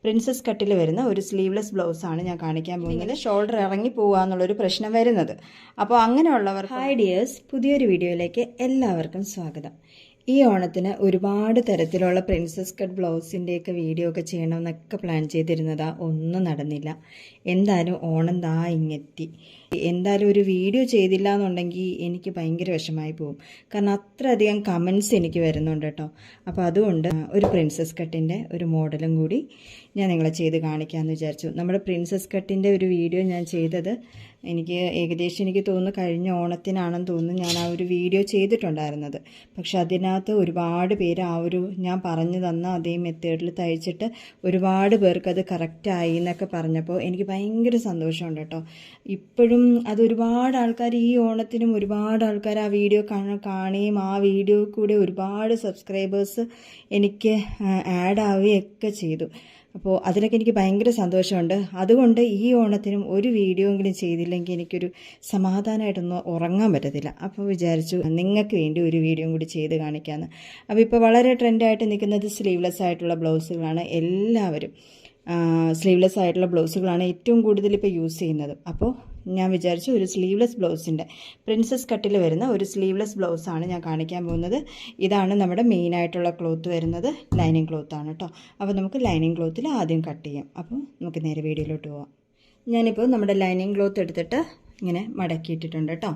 Princess കട്ടിൽ വരുന്ന ഒരു സ്ലീവ്ലെസ് ബ്ലൗസാണ് ഞാൻ കാണിക്കാൻ പോകുന്നത്. ഷോൾഡർ ഇറങ്ങി പോകുക എന്നുള്ളൊരു പ്രശ്നം വരുന്നത്. അപ്പോൾ അങ്ങനെയുള്ളവർ ഹായ് ഡിയേഴ്സ്, പുതിയൊരു വീഡിയോയിലേക്ക് എല്ലാവർക്കും സ്വാഗതം. ഈ ഓണത്തിന് ഒരുപാട് തരത്തിലുള്ള പ്രിൻസസ് കട്ട് ബ്ലൗസിൻ്റെയൊക്കെ വീഡിയോ ഒക്കെ ചെയ്യണമെന്നൊക്കെ പ്ലാൻ ചെയ്തിരുന്നതാ, ഒന്നും നടന്നില്ല. എന്തായാലും ഓണം ദാ ഇങ്ങെത്തി. എന്തായാലും ഒരു വീഡിയോ ചെയ്തില്ല എന്നുണ്ടെങ്കിൽ എനിക്ക് ഭയങ്കര വിഷമായി പോകും. കാരണം അത്രയധികം കമൻസ് എനിക്ക് വരുന്നുണ്ട് കേട്ടോ. അപ്പോൾ അതുകൊണ്ട് ഒരു പ്രിൻസസ് കട്ടിൻ്റെ ഒരു മോഡലും കൂടി ഞാൻ നിങ്ങളെ ചെയ്ത് കാണിക്കാമെന്ന് വിചാരിച്ചു. നമ്മുടെ പ്രിൻസസ് കട്ടിൻ്റെ ഒരു വീഡിയോ ഞാൻ ചെയ്തത് എനിക്ക് തോന്നുന്നു കഴിഞ്ഞ ഓണത്തിനാണെന്ന് തോന്നുന്നു ഞാൻ ആ ഒരു വീഡിയോ ചെയ്തിട്ടുണ്ടായിരുന്നത്. പക്ഷെ അതിനകത്ത് ഒരുപാട് പേര് ഞാൻ പറഞ്ഞു തന്ന അതേ മെത്തേഡിൽ തയ്ച്ചിട്ട് ഒരുപാട് പേർക്ക് അത് കറക്റ്റായി എന്നൊക്കെ പറഞ്ഞപ്പോൾ എനിക്ക് ഭയങ്കര സന്തോഷമുണ്ട് കേട്ടോ. ഇപ്പോഴും അതൊരുപാട് ആൾക്കാർ ഈ ഓണത്തിനും ഒരുപാട് ആൾക്കാർ ആ വീഡിയോ കാണുകയും ആ വീഡിയോ കൂടെ ഒരുപാട് സബ്സ്ക്രൈബേഴ്സ് എനിക്ക് ആഡ് ആവുകയൊക്കെ ചെയ്തു. അപ്പോൾ അതിലൊക്കെ എനിക്ക് ഭയങ്കര സന്തോഷമുണ്ട്. അതുകൊണ്ട് ഈ ഓണത്തിനും ഒരു വീഡിയോ എങ്കിലും ചെയ്തില്ലെങ്കിൽ എനിക്കൊരു സമാധാനമായിട്ടൊന്നും ഉറങ്ങാൻ പറ്റത്തില്ല. അപ്പോൾ വിചാരിച്ചു നിങ്ങൾക്ക് വേണ്ടി ഒരു വീഡിയോ കൂടി ചെയ്ത് കാണിക്കാമെന്ന്. അപ്പോൾ ഇപ്പോൾ വളരെ ട്രെൻഡായിട്ട് നിൽക്കുന്നത് സ്ലീവ്ലെസ് ആയിട്ടുള്ള ബ്ലൗസുകളാണ്. എല്ലാവരും സ്ലീവ്ലെസ് ആയിട്ടുള്ള ബ്ലൗസുകളാണ് ഏറ്റവും കൂടുതൽ ഇപ്പോൾ യൂസ് ചെയ്യുന്നത്. അപ്പോൾ ഞാൻ വിചാരിച്ചു ഒരു സ്ലീവ്ലെസ് ബ്ലൗസിൻ്റെ പ്രിൻസസ് കട്ടിൽ വരുന്ന ഒരു സ്ലീവ്ലെസ് ബ്ലൗസാണ് ഞാൻ കാണിക്കാൻ പോകുന്നത്. ഇതാണ് നമ്മുടെ മെയിനായിട്ടുള്ള ക്ലോത്ത് വരുന്നത്. ലൈനിങ് ക്ലോത്താണ് കേട്ടോ. അപ്പോൾ നമുക്ക് ലൈനിങ് ക്ലോത്തിൽ ആദ്യം കട്ട് ചെയ്യാം. അപ്പോൾ നമുക്ക് നേരെ വീഡിയോയിലോട്ട് പോവാം. ഞാനിപ്പോൾ നമ്മുടെ ലൈനിങ് ക്ലോത്ത് എടുത്തിട്ട് ഇങ്ങനെ മടക്കിയിട്ടിട്ടുണ്ട് കേട്ടോ.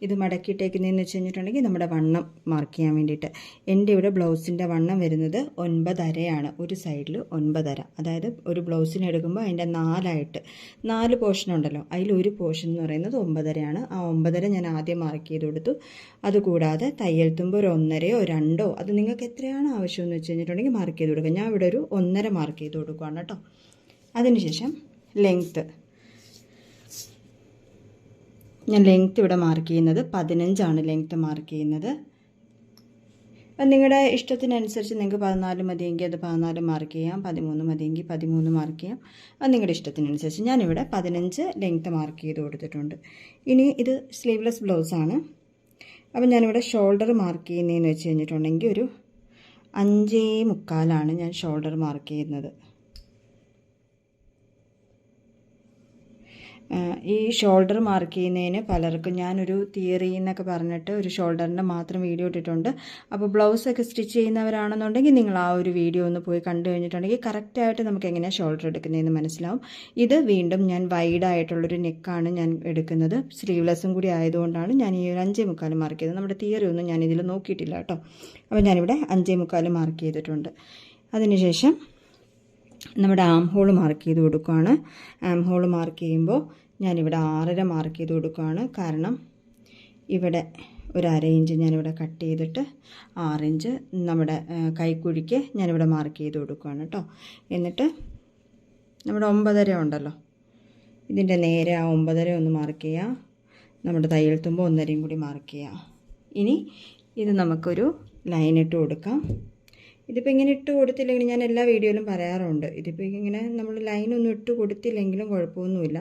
ഇത് മടക്കിയിട്ടേക്കുന്നതെന്ന് വെച്ച് കഴിഞ്ഞിട്ടുണ്ടെങ്കിൽ നമ്മുടെ വണ്ണം മാർക്ക് ചെയ്യാൻ വേണ്ടിയിട്ട്. എൻ്റെ ഇവിടെ ബ്ലൗസിൻ്റെ വണ്ണം വരുന്നത് 9.5 ഒരു സൈഡിൽ 9.5. അതായത് ഒരു ബ്ലൗസിന് എടുക്കുമ്പോൾ അതിൻ്റെ 4 പോർഷൻ ഉണ്ടല്ലോ, അതിലൊരു പോർഷൻ എന്ന് പറയുന്നത് 9.5. ആ 9.5 ഞാൻ ആദ്യം മാർക്ക് ചെയ്ത് കൊടുത്തു. അതുകൂടാതെ തയ്യൽ തുമ്പ് ഒരു 1.5 2 അത് നിങ്ങൾക്ക് എത്രയാണ് ആവശ്യമെന്ന് വെച്ച് കഴിഞ്ഞിട്ടുണ്ടെങ്കിൽ മാർക്ക് ചെയ്ത് കൊടുക്കുക. ഞാൻ ഇവിടെ ഒരു 1.5 മാർക്ക് ചെയ്ത് കൊടുക്കുകയാണ് കേട്ടോ. അതിനുശേഷം ഞാൻ ലെങ്ത്ത് ഇവിടെ മാർക്ക് ചെയ്യുന്നത് 15 ലെങ്ത്ത് മാർക്ക് ചെയ്യുന്നത്. അപ്പം നിങ്ങളുടെ ഇഷ്ടത്തിനനുസരിച്ച് നിങ്ങൾക്ക് 14 മതിയെങ്കിൽ അത് 14 മാർക്ക് ചെയ്യാം, 13 മതിയെങ്കിൽ 13 മാർക്ക് ചെയ്യാം. അത് നിങ്ങളുടെ ഇഷ്ടത്തിനനുസരിച്ച്. ഞാനിവിടെ 15 ലെങ്ത്ത് മാർക്ക് ചെയ്ത് കൊടുത്തിട്ടുണ്ട്. ഇനി ഇത് സ്ലീവ്ലെസ് ബ്ലൗസാണ്. അപ്പം ഞാനിവിടെ ഷോൾഡർ മാർക്ക് ചെയ്യുന്നതെന്ന് വെച്ച് കഴിഞ്ഞിട്ടുണ്ടെങ്കിൽ ഒരു 5.25 ഞാൻ ഷോൾഡർ മാർക്ക് ചെയ്യുന്നത്. ഈ ഷോൾഡർ മാർക്ക് ചെയ്യുന്നതിന് പലർക്കും ഞാനൊരു തിയറി എന്നൊക്കെ പറഞ്ഞിട്ട് ഒരു ഷോൾഡറിൻ്റെ മാത്രം വീഡിയോ ഇട്ടിട്ടുണ്ട്. അപ്പോൾ ബ്ലൗസൊക്കെ സ്റ്റിച്ച് ചെയ്യുന്നവരാണെന്നുണ്ടെങ്കിൽ നിങ്ങൾ ആ ഒരു വീഡിയോ ഒന്ന് പോയി കണ്ടു കഴിഞ്ഞിട്ടുണ്ടെങ്കിൽ കറക്റ്റായിട്ട് നമുക്ക് എങ്ങനെയാണ് ഷോൾഡർ എടുക്കുന്നതെന്ന് മനസ്സിലാവും. ഇത് വീണ്ടും ഞാൻ വൈഡായിട്ടുള്ളൊരു നെക്കാണ് ഞാൻ എടുക്കുന്നത്. സ്ലീവ്ലെസ്സും കൂടി ആയതുകൊണ്ടാണ് ഞാൻ ഈ ഒരു 5.25 മാർക്ക് ചെയ്തത്. നമ്മുടെ തിയറി ഒന്നും ഞാനിതിൽ നോക്കിയിട്ടില്ല കേട്ടോ. അപ്പോൾ ഞാനിവിടെ 5.25 മാർക്ക് ചെയ്തിട്ടുണ്ട്. അതിനുശേഷം നമ്മുടെ ആം ഹോൾ മാർക്ക് ചെയ്ത് കൊടുക്കുകയാണ്. ആം ഹോൾ മാർക്ക് ചെയ്യുമ്പോൾ ഞാനിവിടെ 6.5 മാർക്ക് ചെയ്ത് കൊടുക്കുകയാണ്. കാരണം ഇവിടെ ഒരു 1/2 ഇഞ്ച് ഞാനിവിടെ കട്ട് ചെയ്തിട്ട് 6 ഇഞ്ച് നമ്മുടെ കൈക്കുഴിക്ക് ഞാനിവിടെ മാർക്ക് ചെയ്ത് കൊടുക്കുകയാണ് കേട്ടോ. എന്നിട്ട് നമ്മുടെ 9.5 ഉണ്ടല്ലോ, ഇതിൻ്റെ നേരെ ആ 9.5 ഒന്ന് മാർക്ക് ചെയ്യുക. നമ്മുടെ തയ്യൽ തുമ്പ് 1.5 കൂടി മാർക്ക് ചെയ്യുക. ഇനി ഇത് നമുക്കൊരു ലൈൻ ഇട്ട് കൊടുക്കാം. ഇതിപ്പോൾ ഇങ്ങനെ ഇട്ട് കൊടുത്തില്ലെങ്കിൽ ഞാൻ എല്ലാ വീഡിയോയിലും പറയാറുണ്ട്, ഇതിപ്പോൾ ഇങ്ങനെ നമ്മൾ ലൈനൊന്നും ഇട്ട് കൊടുത്തില്ലെങ്കിലും കുഴപ്പമൊന്നുമില്ല.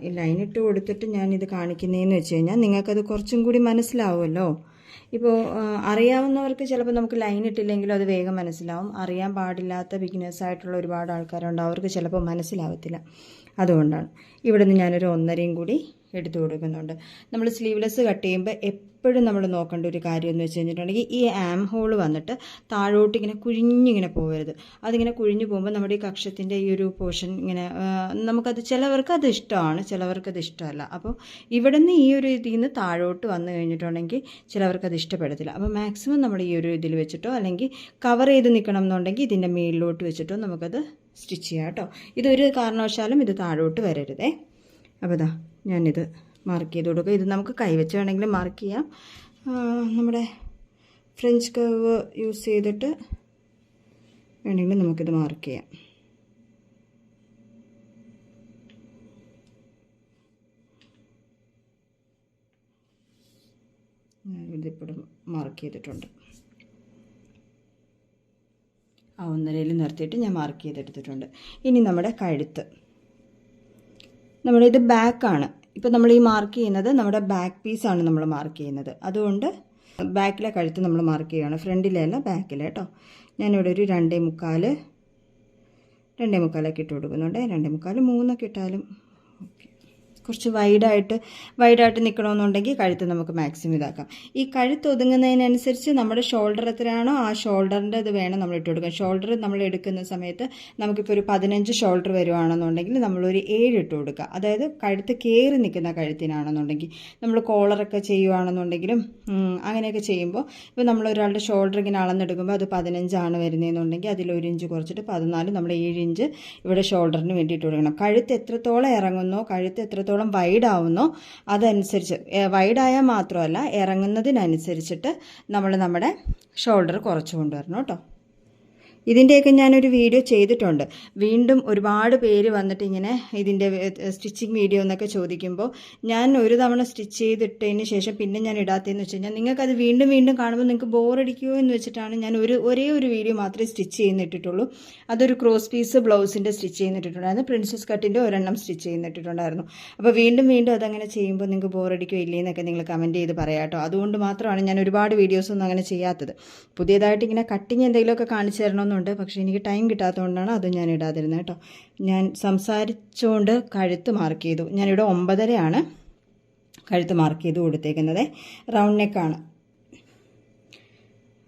ഈ ലൈൻ ഇട്ട് കൊടുത്തിട്ട് ഞാനിത് കാണിക്കുന്നതെന്ന് വെച്ച് കഴിഞ്ഞാൽ നിങ്ങൾക്കത് കുറച്ചും കൂടി മനസ്സിലാവുമല്ലോ. ഇപ്പോൾ അറിയാവുന്നവർക്ക് ചിലപ്പോൾ നമുക്ക് ലൈൻ ഇട്ടില്ലെങ്കിലും അത് വേഗം മനസ്സിലാവും. അറിയാൻ പാടില്ലാത്ത ബിഗിനേഴ്സായിട്ടുള്ള ഒരുപാട് ആൾക്കാരുണ്ട്, അവർക്ക് ചിലപ്പോൾ മനസ്സിലാവത്തില്ല. അതുകൊണ്ടാണ് ഇവിടെ നിന്ന് ഞാനൊരു 1.5 കൂടി എടുത്തു കൊടുക്കുന്നുണ്ട്. നമ്മൾ സ്ലീവ്ലെസ് കട്ട് ചെയ്യുമ്പോൾ എപ്പോഴും നമ്മൾ നോക്കേണ്ട ഒരു കാര്യം എന്ന് വെച്ച് കഴിഞ്ഞിട്ടുണ്ടെങ്കിൽ ഈ ആം ഹോൾ വന്നിട്ട് താഴോട്ട് ഇങ്ങനെ കുഴിഞ്ഞിങ്ങനെ പോകരുത്. അതിങ്ങനെ കുഴിഞ്ഞു പോകുമ്പോൾ നമ്മുടെ ഈ കക്ഷത്തിൻ്റെ ഈ ഒരു പോർഷൻ ഇങ്ങനെ ചിലവർക്ക് അത് ഇഷ്ടമാണ്, ചിലവർക്ക് അത് ഇഷ്ടമല്ല. അപ്പോൾ ഇവിടെ നിന്ന് ഈ ഒരു ഇതിൽ നിന്ന് താഴോട്ട് വന്നു കഴിഞ്ഞിട്ടുണ്ടെങ്കിൽ ചിലവർക്ക് അത് ഇഷ്ടപ്പെടത്തില്ല. അപ്പോൾ മാക്സിമം നമ്മൾ ഈ ഒരു ഇതിൽ വെച്ചിട്ടോ അല്ലെങ്കിൽ കവർ ചെയ്ത് നിൽക്കണം എന്നുണ്ടെങ്കിൽ ഇതിൻ്റെ മേളിലോട്ട് വെച്ചിട്ടോ നമുക്കത് സ്റ്റിച്ച് ചെയ്യാം കേട്ടോ. ഇതൊരു കാരണവശാലും ഇത് താഴോട്ട് വരരുതേ. അപ്പോൾ ഇതാ ഞാനിത് മാർക്ക് ചെയ്ത് കൊടുക്കുക. ഇത് നമുക്ക് കൈവച്ച് വേണമെങ്കിലും മാർക്ക് ചെയ്യാം. നമ്മുടെ ഫ്രഞ്ച് കർവ് യൂസ് ചെയ്തിട്ട് വേണമെങ്കിലും നമുക്കിത് മാർക്ക് ചെയ്യാം. ഇതിപ്പോഴും മാർക്ക് ചെയ്തിട്ടുണ്ട്. ആ 1.5 നിർത്തിയിട്ട് ഞാൻ മാർക്ക് ചെയ്തെടുത്തിട്ടുണ്ട്. ഇനി നമ്മുടെ കഴുത്ത്, ഇത് ബാക്കാണ്. ഇപ്പോൾ നമ്മൾ ഈ മാർക്ക് ചെയ്യുന്നത് നമ്മുടെ ബാക്ക് പീസാണ് നമ്മൾ മാർക്ക് ചെയ്യുന്നത്. അതുകൊണ്ട് ബാക്കിലെ കഴുത്ത് നമ്മൾ മാർക്ക് ചെയ്യുകയാണ്, ഫ്രണ്ടിലല്ല ബാക്കിലെ കേട്ടോ. ഞാനിവിടെ ഒരു 2.25 2.25 ഇട്ട് കൊടുക്കുന്നുണ്ട്. 2.25 3 ഇട്ടാലും ഓക്കെ. കുറച്ച് വൈഡായിട്ട് നിൽക്കണമെന്നുണ്ടെങ്കിൽ കഴുത്ത് നമുക്ക് മാക്സിമം ഇതാക്കാം. ഈ കഴുത്ത് ഒതുങ്ങുന്നതിനനുസരിച്ച് നമ്മുടെ ഷോൾഡർ എത്രയാണോ ആ ഷോൾഡറിൻ്റെ ഇത് വേണം നമ്മൾ ഇട്ട് കൊടുക്കാം. ഷോൾഡർ നമ്മൾ എടുക്കുന്ന സമയത്ത് നമുക്കിപ്പോൾ ഒരു 15 ഷോൾഡർ വരുവാണെന്നുണ്ടെങ്കിൽ നമ്മളൊരു 7 ഇട്ട് കൊടുക്കുക. അതായത് കഴുത്ത് കയറി നിൽക്കുന്ന കഴുത്തിനാണെന്നുണ്ടെങ്കിൽ നമ്മൾ കോളറൊക്കെ ചെയ്യുവാണെന്നുണ്ടെങ്കിലും അങ്ങനെയൊക്കെ ചെയ്യുമ്പോൾ ഇപ്പോൾ നമ്മളൊരാളുടെ ഷോൾഡർ ഇങ്ങനെ അളന്നെടുക്കുമ്പോൾ അത് 15 വരുന്നതെന്നുണ്ടെങ്കിൽ അതിൽ 1 ഇഞ്ച് കുറച്ചിട്ട് 14 നമ്മൾ 7 ഇഞ്ച് ഇവിടെ ഷോൾഡറിന് വേണ്ടി ഇട്ട് കൊടുക്കണം. കഴുത്ത് എത്രത്തോളം ഇറങ്ങുന്നോ കഴുത്ത് എത്രത്തോളം വൈഡാവുന്നോ അതനുസരിച്ച് വൈഡായാൽ മാത്രമല്ല ഇറങ്ങുന്നതിനനുസരിച്ചിട്ട് നമ്മൾ നമ്മുടെ ഷോൾഡർ കുറച്ച് കൊണ്ടുവരണം കേട്ടോ. ഇതിൻ്റെയൊക്കെ ഞാനൊരു വീഡിയോ ചെയ്തിട്ടുണ്ട്. വീണ്ടും ഒരുപാട് പേര് വന്നിട്ട് ഇങ്ങനെ ഇതിൻ്റെ സ്റ്റിച്ചിങ് വീഡിയോ എന്നൊക്കെ ചോദിക്കുമ്പോൾ ഞാൻ ഒരു തവണ സ്റ്റിച്ച് ചെയ്തിട്ടതിന് ശേഷം പിന്നെ ഞാൻ ഇടാത്തതെന്ന് വെച്ച് കഴിഞ്ഞാൽ നിങ്ങൾക്കത് വീണ്ടും കാണുമ്പോൾ നിങ്ങൾക്ക് ബോറടിക്കുമോ എന്ന് വെച്ചിട്ടാണ് ഞാൻ ഒരേ ഒരു വീഡിയോ മാത്രമേ സ്റ്റിച്ച് ചെയ്യുന്നിട്ടുള്ളൂ. അതൊരു ക്രോസ് പീസ് ബ്ലൗസിൻ്റെ സ്റ്റിച്ച് ചെയ്യുന്നിട്ടുണ്ടായിരുന്നു. പ്രിൻസസ് കട്ടിൻ്റെ ഒരെണ്ണം സ്റ്റിച്ച് ചെയ്യുന്നിട്ടുണ്ടായിരുന്നു. അപ്പോൾ വീണ്ടും അതങ്ങനെ ചെയ്യുമ്പോൾ നിങ്ങൾക്ക് ബോറടിക്കുമോ ഇല്ലേന്നൊക്കെ നിങ്ങൾ കമൻറ്റ് ചെയ്ത് പറയാം കേട്ടോ. അതുകൊണ്ട് മാത്രമാണ് ഞാൻ ഒരുപാട് വീഡിയോസൊന്നും അങ്ങനെ ചെയ്യാത്തത്. പുതിയതായിട്ട് ഇങ്ങനെ കട്ടിങ് എന്തെങ്കിലുമൊക്കെ കാണിച്ചു തരണമെന്നുണ്ട്. പക്ഷേ എനിക്ക് ടൈം കിട്ടാത്തതുകൊണ്ടാണ് അത് ഞാൻ ഇടാതിരുന്നത് കേട്ടോ. ഞാൻ സംസാരിച്ചുകൊണ്ട് കഴുത്ത് മാർക്ക് ചെയ്തു. ഞാനിവിടെ 9.5 കഴുത്ത് മാർക്ക് ചെയ്ത് കൊടുത്തേക്കുന്നത്. റൗണ്ട് നെക്കാണ്.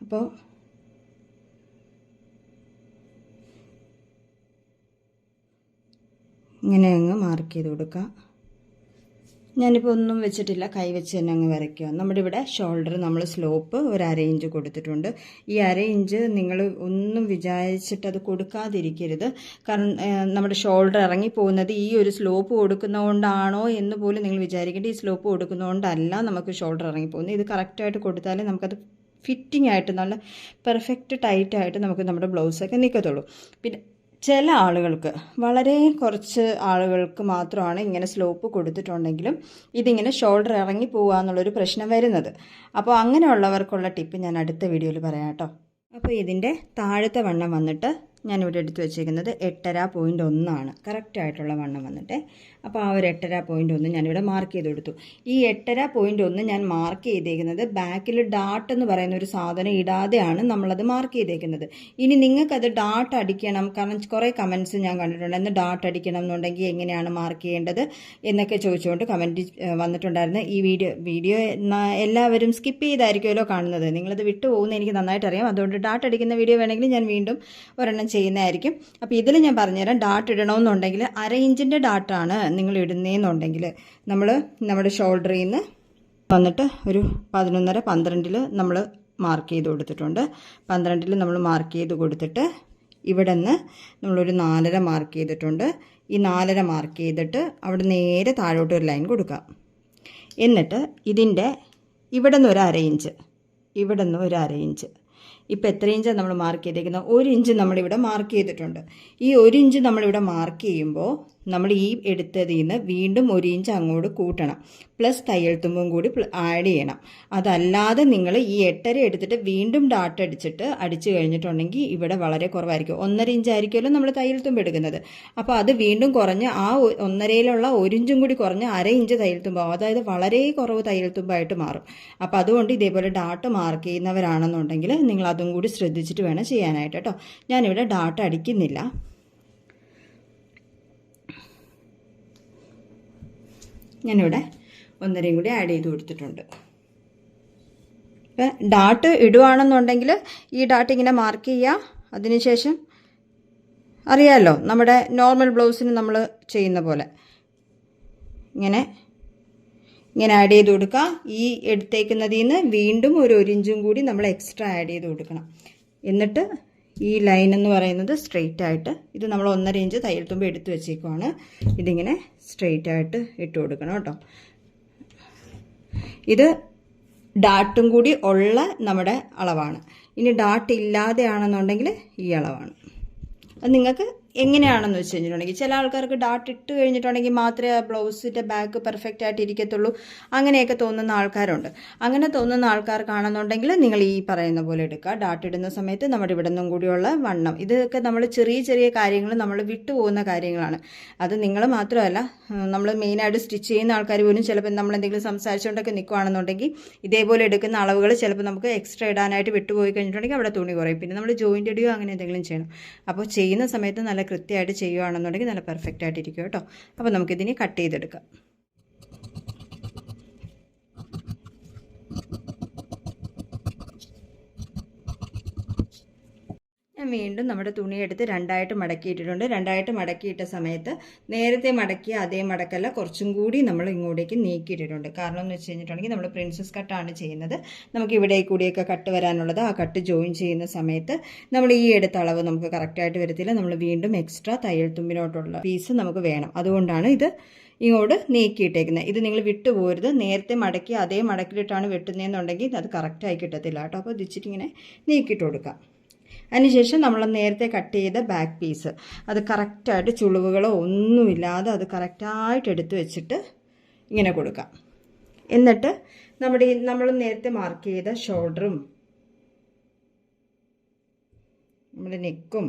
അപ്പോൾ ഇങ്ങനെ അങ്ങ് മാർക്ക് ചെയ്ത് കൊടുക്കുക. ഞാനിപ്പോൾ ഒന്നും വെച്ചിട്ടില്ല, കൈ വെച്ച് തന്നെ അങ്ങ് വരയ്ക്കുക. നമ്മുടെ ഇവിടെ ഷോൾഡർ നമ്മൾ സ്ലോപ്പ് ഒരു 1/2 ഇഞ്ച് കൊടുത്തിട്ടുണ്ട്. ഈ 1/2 ഇഞ്ച് നിങ്ങൾ ഒന്നും വിചാരിച്ചിട്ട് അത് കൊടുക്കാതിരിക്കരുത്. കാരണം നമ്മുടെ ഷോൾഡർ ഇറങ്ങിപ്പോകുന്നത് ഈ ഒരു സ്ലോപ്പ് കൊടുക്കുന്നതുകൊണ്ടാണോ എന്ന് പോലും നിങ്ങൾ വിചാരിക്കേണ്ട. ഈ സ്ലോപ്പ് കൊടുക്കുന്നതുകൊണ്ടല്ല നമുക്ക് ഷോൾഡർ ഇറങ്ങിപ്പോകുന്നത്. ഇത് കറക്റ്റായിട്ട് കൊടുത്താലേ നമുക്കത് ഫിറ്റിംഗ് ആയിട്ട് നല്ല പെർഫെക്റ്റ് ടൈറ്റായിട്ട് നമുക്ക് നമ്മുടെ ബ്ലൗസൊക്കെ നിൽക്കത്തുള്ളൂ. പിന്നെ ചില ആളുകൾക്ക്, വളരെ കുറച്ച് ആളുകൾക്ക് മാത്രമാണ് ഇങ്ങനെ സ്ലോപ്പ് കൊടുത്തിട്ടുണ്ടെങ്കിലും ഇതിങ്ങനെ ഷോൾഡർ ഇറങ്ങി പോകുക എന്നുള്ളൊരു പ്രശ്നം വരുന്നത്. അപ്പോൾ അങ്ങനെയുള്ളവർക്കുള്ള ടിപ്പ് ഞാൻ അടുത്ത വീഡിയോയിൽ പറയാം കേട്ടോ. അപ്പോൾ ഇതിൻ്റെ താഴത്തെ വണ്ണം വന്നിട്ട് ഞാനിവിടെ എടുത്ത് വെച്ചിരിക്കുന്നത് 8.5.1 കറക്റ്റായിട്ടുള്ള വണ്ണം വന്നിട്ട്. അപ്പോൾ ആ ഒരു 8.5.1 ഞാനിവിടെ മാർക്ക് ചെയ്ത് കൊടുത്തു. ഈ 8.5.1 ഞാൻ മാർക്ക് ചെയ്തേക്കുന്നത് ബാക്കിൽ ഡാട്ട് എന്ന് പറയുന്ന ഒരു സാധനം ഇടാതെയാണ് നമ്മളത് മാർക്ക് ചെയ്തേക്കുന്നത്. ഇനി നിങ്ങൾക്കത് ഡാട്ട് അടിക്കണം, കാരണം കുറേ കമൻറ്റ്സ് ഞാൻ കണ്ടിട്ടുണ്ട്, എന്ന് ഡാട്ട് അടിക്കണം എന്നുണ്ടെങ്കിൽ എങ്ങനെയാണ് മാർക്ക് ചെയ്യേണ്ടത് എന്നൊക്കെ ചോദിച്ചുകൊണ്ട് കമൻറ്റ് വന്നിട്ടുണ്ടായിരുന്നു. ഈ വീഡിയോ എല്ലാവരും സ്കിപ്പ് ചെയ്തായിരിക്കുമല്ലോ കാണുന്നത്. നിങ്ങളത് വിട്ടു പോകുന്നത് എനിക്ക് നന്നായിട്ട് അറിയാം. അതുകൊണ്ട് ഡാട്ട് അടിക്കുന്ന വീഡിയോ വേണമെങ്കിൽ ഞാൻ വീണ്ടും ഒരെണ്ണം ചെയ്യുന്നതായിരിക്കും. അപ്പോൾ ഇതിൽ ഞാൻ പറഞ്ഞുതരാം. ഡാട്ട് ഇടണമെന്നുണ്ടെങ്കിൽ 1/2 ഇഞ്ചിൻ്റെ ഡാട്ടാണ് നിങ്ങൾ ഇടുന്നതെന്നുണ്ടെങ്കിൽ നമ്മൾ നമ്മുടെ ഷോൾഡറിൽ നിന്ന് വന്നിട്ട് ഒരു 11.5-12 നമ്മൾ മാർക്ക് ചെയ്ത് കൊടുത്തിട്ടുണ്ട്. 12 നമ്മൾ മാർക്ക് ചെയ്ത് കൊടുത്തിട്ട് ഇവിടെ നിന്ന് നമ്മളൊരു 4.5 മാർക്ക് ചെയ്തിട്ടുണ്ട്. ഈ 4.5 മാർക്ക് ചെയ്തിട്ട് അവിടെ നേരെ താഴോട്ട് ഒരു ലൈൻ കൊടുക്കുക. എന്നിട്ട് ഇതിൻ്റെ ഇവിടെ നിന്ന് ഒരു 1/2 ഇഞ്ച്, ഇവിടെ നിന്ന് ഒരു 1/2 ഇഞ്ച്. ഇപ്പോൾ എത്ര ഇഞ്ചാണ് നമ്മൾ മാർക്ക് ചെയ്തേക്കുന്നത്? 1 ഇഞ്ച് നമ്മളിവിടെ മാർക്ക് ചെയ്തിട്ടുണ്ട്. ഈ 1 ഇഞ്ച് നമ്മളിവിടെ മാർക്ക് ചെയ്യുമ്പോൾ നമ്മൾ ഈ എടുത്തതിൽ നിന്ന് വീണ്ടും 1 ഇഞ്ച് അങ്ങോട്ട് കൂട്ടണം. പ്ലസ് തയ്യൽ തുമ്പും കൂടി ആഡ് ചെയ്യണം. അതല്ലാതെ നിങ്ങൾ ഈ 8.5 എടുത്തിട്ട് വീണ്ടും ഡാട്ട് അടിച്ചു കഴിഞ്ഞിട്ടുണ്ടെങ്കിൽ ഇവിടെ വളരെ കുറവായിരിക്കും. 1.5 ഇഞ്ച് ആയിരിക്കുമല്ലോ നമ്മൾ തയ്യൽ തുമ്പ് എടുക്കുന്നത്. അപ്പോൾ അത് വീണ്ടും കുറഞ്ഞ് ആ 1.5-ലുള്ള 1 ഇഞ്ചും കൂടി കുറഞ്ഞ് 1/2 ഇഞ്ച് തയ്യൽ തുമ്പാവും. അതായത് വളരെ കുറവ് തയ്യൽ തുമ്പായിട്ട് മാറും. അപ്പോൾ അതുകൊണ്ട് ഇതേപോലെ ഡാട്ട് മാർക്ക് ചെയ്യുന്നവരാണെന്നുണ്ടെങ്കിൽ നിങ്ങൾ അതും കൂടി ശ്രദ്ധിച്ചിട്ട് വേണം ചെയ്യാനായിട്ട് കേട്ടോ. ഞാനിവിടെ ഡാട്ട് അടിക്കുന്നില്ല. ഞാനിവിടെ 1.5 കൂടി ആഡ് ചെയ്ത് കൊടുത്തിട്ടുണ്ട്. ഇപ്പം ഡാട്ട് ഇടുവാണെന്നുണ്ടെങ്കിൽ ഈ ഡാട്ട് ഇങ്ങനെ മാർക്ക് ചെയ്യുക. അതിനുശേഷം അറിയാമല്ലോ, നമ്മുടെ നോർമൽ ബ്ലൗസിന് നമ്മൾ ചെയ്യുന്ന പോലെ ഇങ്ങനെ ആഡ് ചെയ്ത് കൊടുക്കുക. ഈ എടുത്തേക്കുന്നതിൽ നിന്ന് വീണ്ടും ഒരു 1 ഇഞ്ചും കൂടി നമ്മൾ എക്സ്ട്രാ ആഡ് ചെയ്ത് കൊടുക്കണം. എന്നിട്ട് ഈ ലൈൻ എന്ന് പറയുന്നത് സ്ട്രെയിറ്റ് ആയിട്ട്, ഇത് നമ്മൾ 1.5 ഇഞ്ച് തയ്യൽ തുമ്പ് എടുത്ത് വെച്ചേക്കുവാണ്. ഇതിങ്ങനെ സ്ട്രെയിറ്റ് ആയിട്ട് ഇട്ട് കൊടുക്കണം കേട്ടോ. ഇത് ഡാട്ടും കൂടി ഉള്ള നമ്മുടെ അളവാണ്. ഇനി ഡാട്ട് ഇല്ലാതെയാണെന്നുണ്ടെങ്കിൽ ഈ അളവാണ്. അത് നിങ്ങൾക്ക് എങ്ങനെയാണെന്ന് വെച്ച് കഴിഞ്ഞിട്ടുണ്ടെങ്കിൽ ചില ആൾക്കാർക്ക് ഡാട്ട് ഇട്ട് കഴിഞ്ഞിട്ടുണ്ടെങ്കിൽ മാത്രമേ ആ ബ്ലൗസിൻ്റെ ബാക്ക് പെർഫെക്റ്റ് ആയിട്ട് ഇരിക്കത്തുള്ളൂ, അങ്ങനെയൊക്കെ തോന്നുന്ന ആൾക്കാരുണ്ട്. അങ്ങനെ തോന്നുന്ന ആൾക്കാർക്കാണെന്നുണ്ടെങ്കിൽ നിങ്ങൾ ഈ പറയുന്ന പോലെ എടുക്കുക. ഡാട്ട് ഇടുന്ന സമയത്ത് നമ്മുടെ ഇവിടെ നിന്നും കൂടിയുള്ള വണ്ണം, ഇതൊക്കെ നമ്മൾ ചെറിയ കാര്യങ്ങൾ നമ്മൾ വിട്ടുപോകുന്ന കാര്യങ്ങളാണ്. അത് നിങ്ങൾ മാത്രമല്ല, നമ്മൾ മെയിനായിട്ട് സ്റ്റിച്ച് ചെയ്യുന്ന ആൾക്കാർ പോലും ചിലപ്പോൾ നമ്മൾ എന്തെങ്കിലും സംസാരിച്ചുകൊണ്ടൊക്കെ നിൽക്കുകയാണെന്നുണ്ടെങ്കിൽ ഇതേപോലെ എടുക്കുന്ന അളവുകൾ ചിലപ്പോൾ നമുക്ക് എക്സ്ട്രാ ഇടാനായിട്ട് വിട്ടുപോയി കഴിഞ്ഞിട്ടുണ്ടെങ്കിൽ അവിടെ തുണി കുറയും. പിന്നെ നമ്മൾ ജോയിൻ്റ് ഇടുകയോ അങ്ങനെ എന്തെങ്കിലും ചെയ്യണം. അപ്പോൾ ചെയ്യുന്ന സമയത്ത് നല്ല നല്ല കൃത്യമായിട്ട് ചെയ്യുകയാണെന്നുണ്ടെങ്കിൽ നല്ല പെർഫെക്റ്റ് ആയിട്ടിരിക്കും കേട്ടോ. അപ്പോൾ നമുക്കിതിനെ കട്ട് ചെയ്തെടുക്കാം. വീണ്ടും നമ്മുടെ തുണി എടുത്ത് രണ്ടായിട്ട് മടക്കിയിട്ടിട്ടുണ്ട്. രണ്ടായിട്ട് മടക്കിയിട്ട സമയത്ത് നേരത്തെ മടക്കിയ അതേ മടക്കല്ല, കുറച്ചും കൂടി നമ്മൾ ഇങ്ങോട്ടേക്ക് നീക്കിയിട്ടിട്ടുണ്ട്. കാരണം എന്ന് വെച്ച് കഴിഞ്ഞിട്ടുണ്ടെങ്കിൽ നമ്മൾ പ്രിൻസസ് കട്ടാണ് ചെയ്യുന്നത്. നമുക്ക് ഇവിടെ കൂടിയൊക്കെ കട്ട് വരാനുള്ളത്, ആ കട്ട് ജോയിൻ ചെയ്യുന്ന സമയത്ത് നമ്മൾ ഈ എടുത്ത അളവ് നമുക്ക് കറക്റ്റായിട്ട് വരത്തില്ല. നമ്മൾ വീണ്ടും എക്സ്ട്രാ തയ്യൽ തുമ്പിനോട്ടുള്ള പീസ് നമുക്ക് വേണം. അതുകൊണ്ടാണ് ഇത് ഇങ്ങോട്ട് നീക്കിയിട്ടേക്കുന്നത്. ഇത് നിങ്ങൾ വിട്ടുപോകരുത്. നേരത്തെ മടക്കി അതേ മടക്കിലിട്ടാണ് വെട്ടുന്നതെന്നുണ്ടെങ്കിൽ അത് കറക്റ്റായി കിട്ടത്തില്ല കേട്ടോ. അപ്പോൾ ഇതിച്ചിട്ടിങ്ങനെ നീക്കിയിട്ട് കൊടുക്കാം. അതിനുശേഷം നമ്മൾ നേരത്തെ കട്ട് ചെയ്ത ബാക്ക് പീസ് അത് കറക്റ്റായിട്ട് ചുളിവുകളോ ഒന്നുമില്ലാതെ അത് കറക്റ്റായിട്ട് എടുത്ത് വെച്ചിട്ട് ഇങ്ങനെ കൊടുക്കാം. എന്നിട്ട് നമ്മൾ നേരത്തെ മാർക്ക് ചെയ്ത ഷോൾഡറും നമ്മുടെ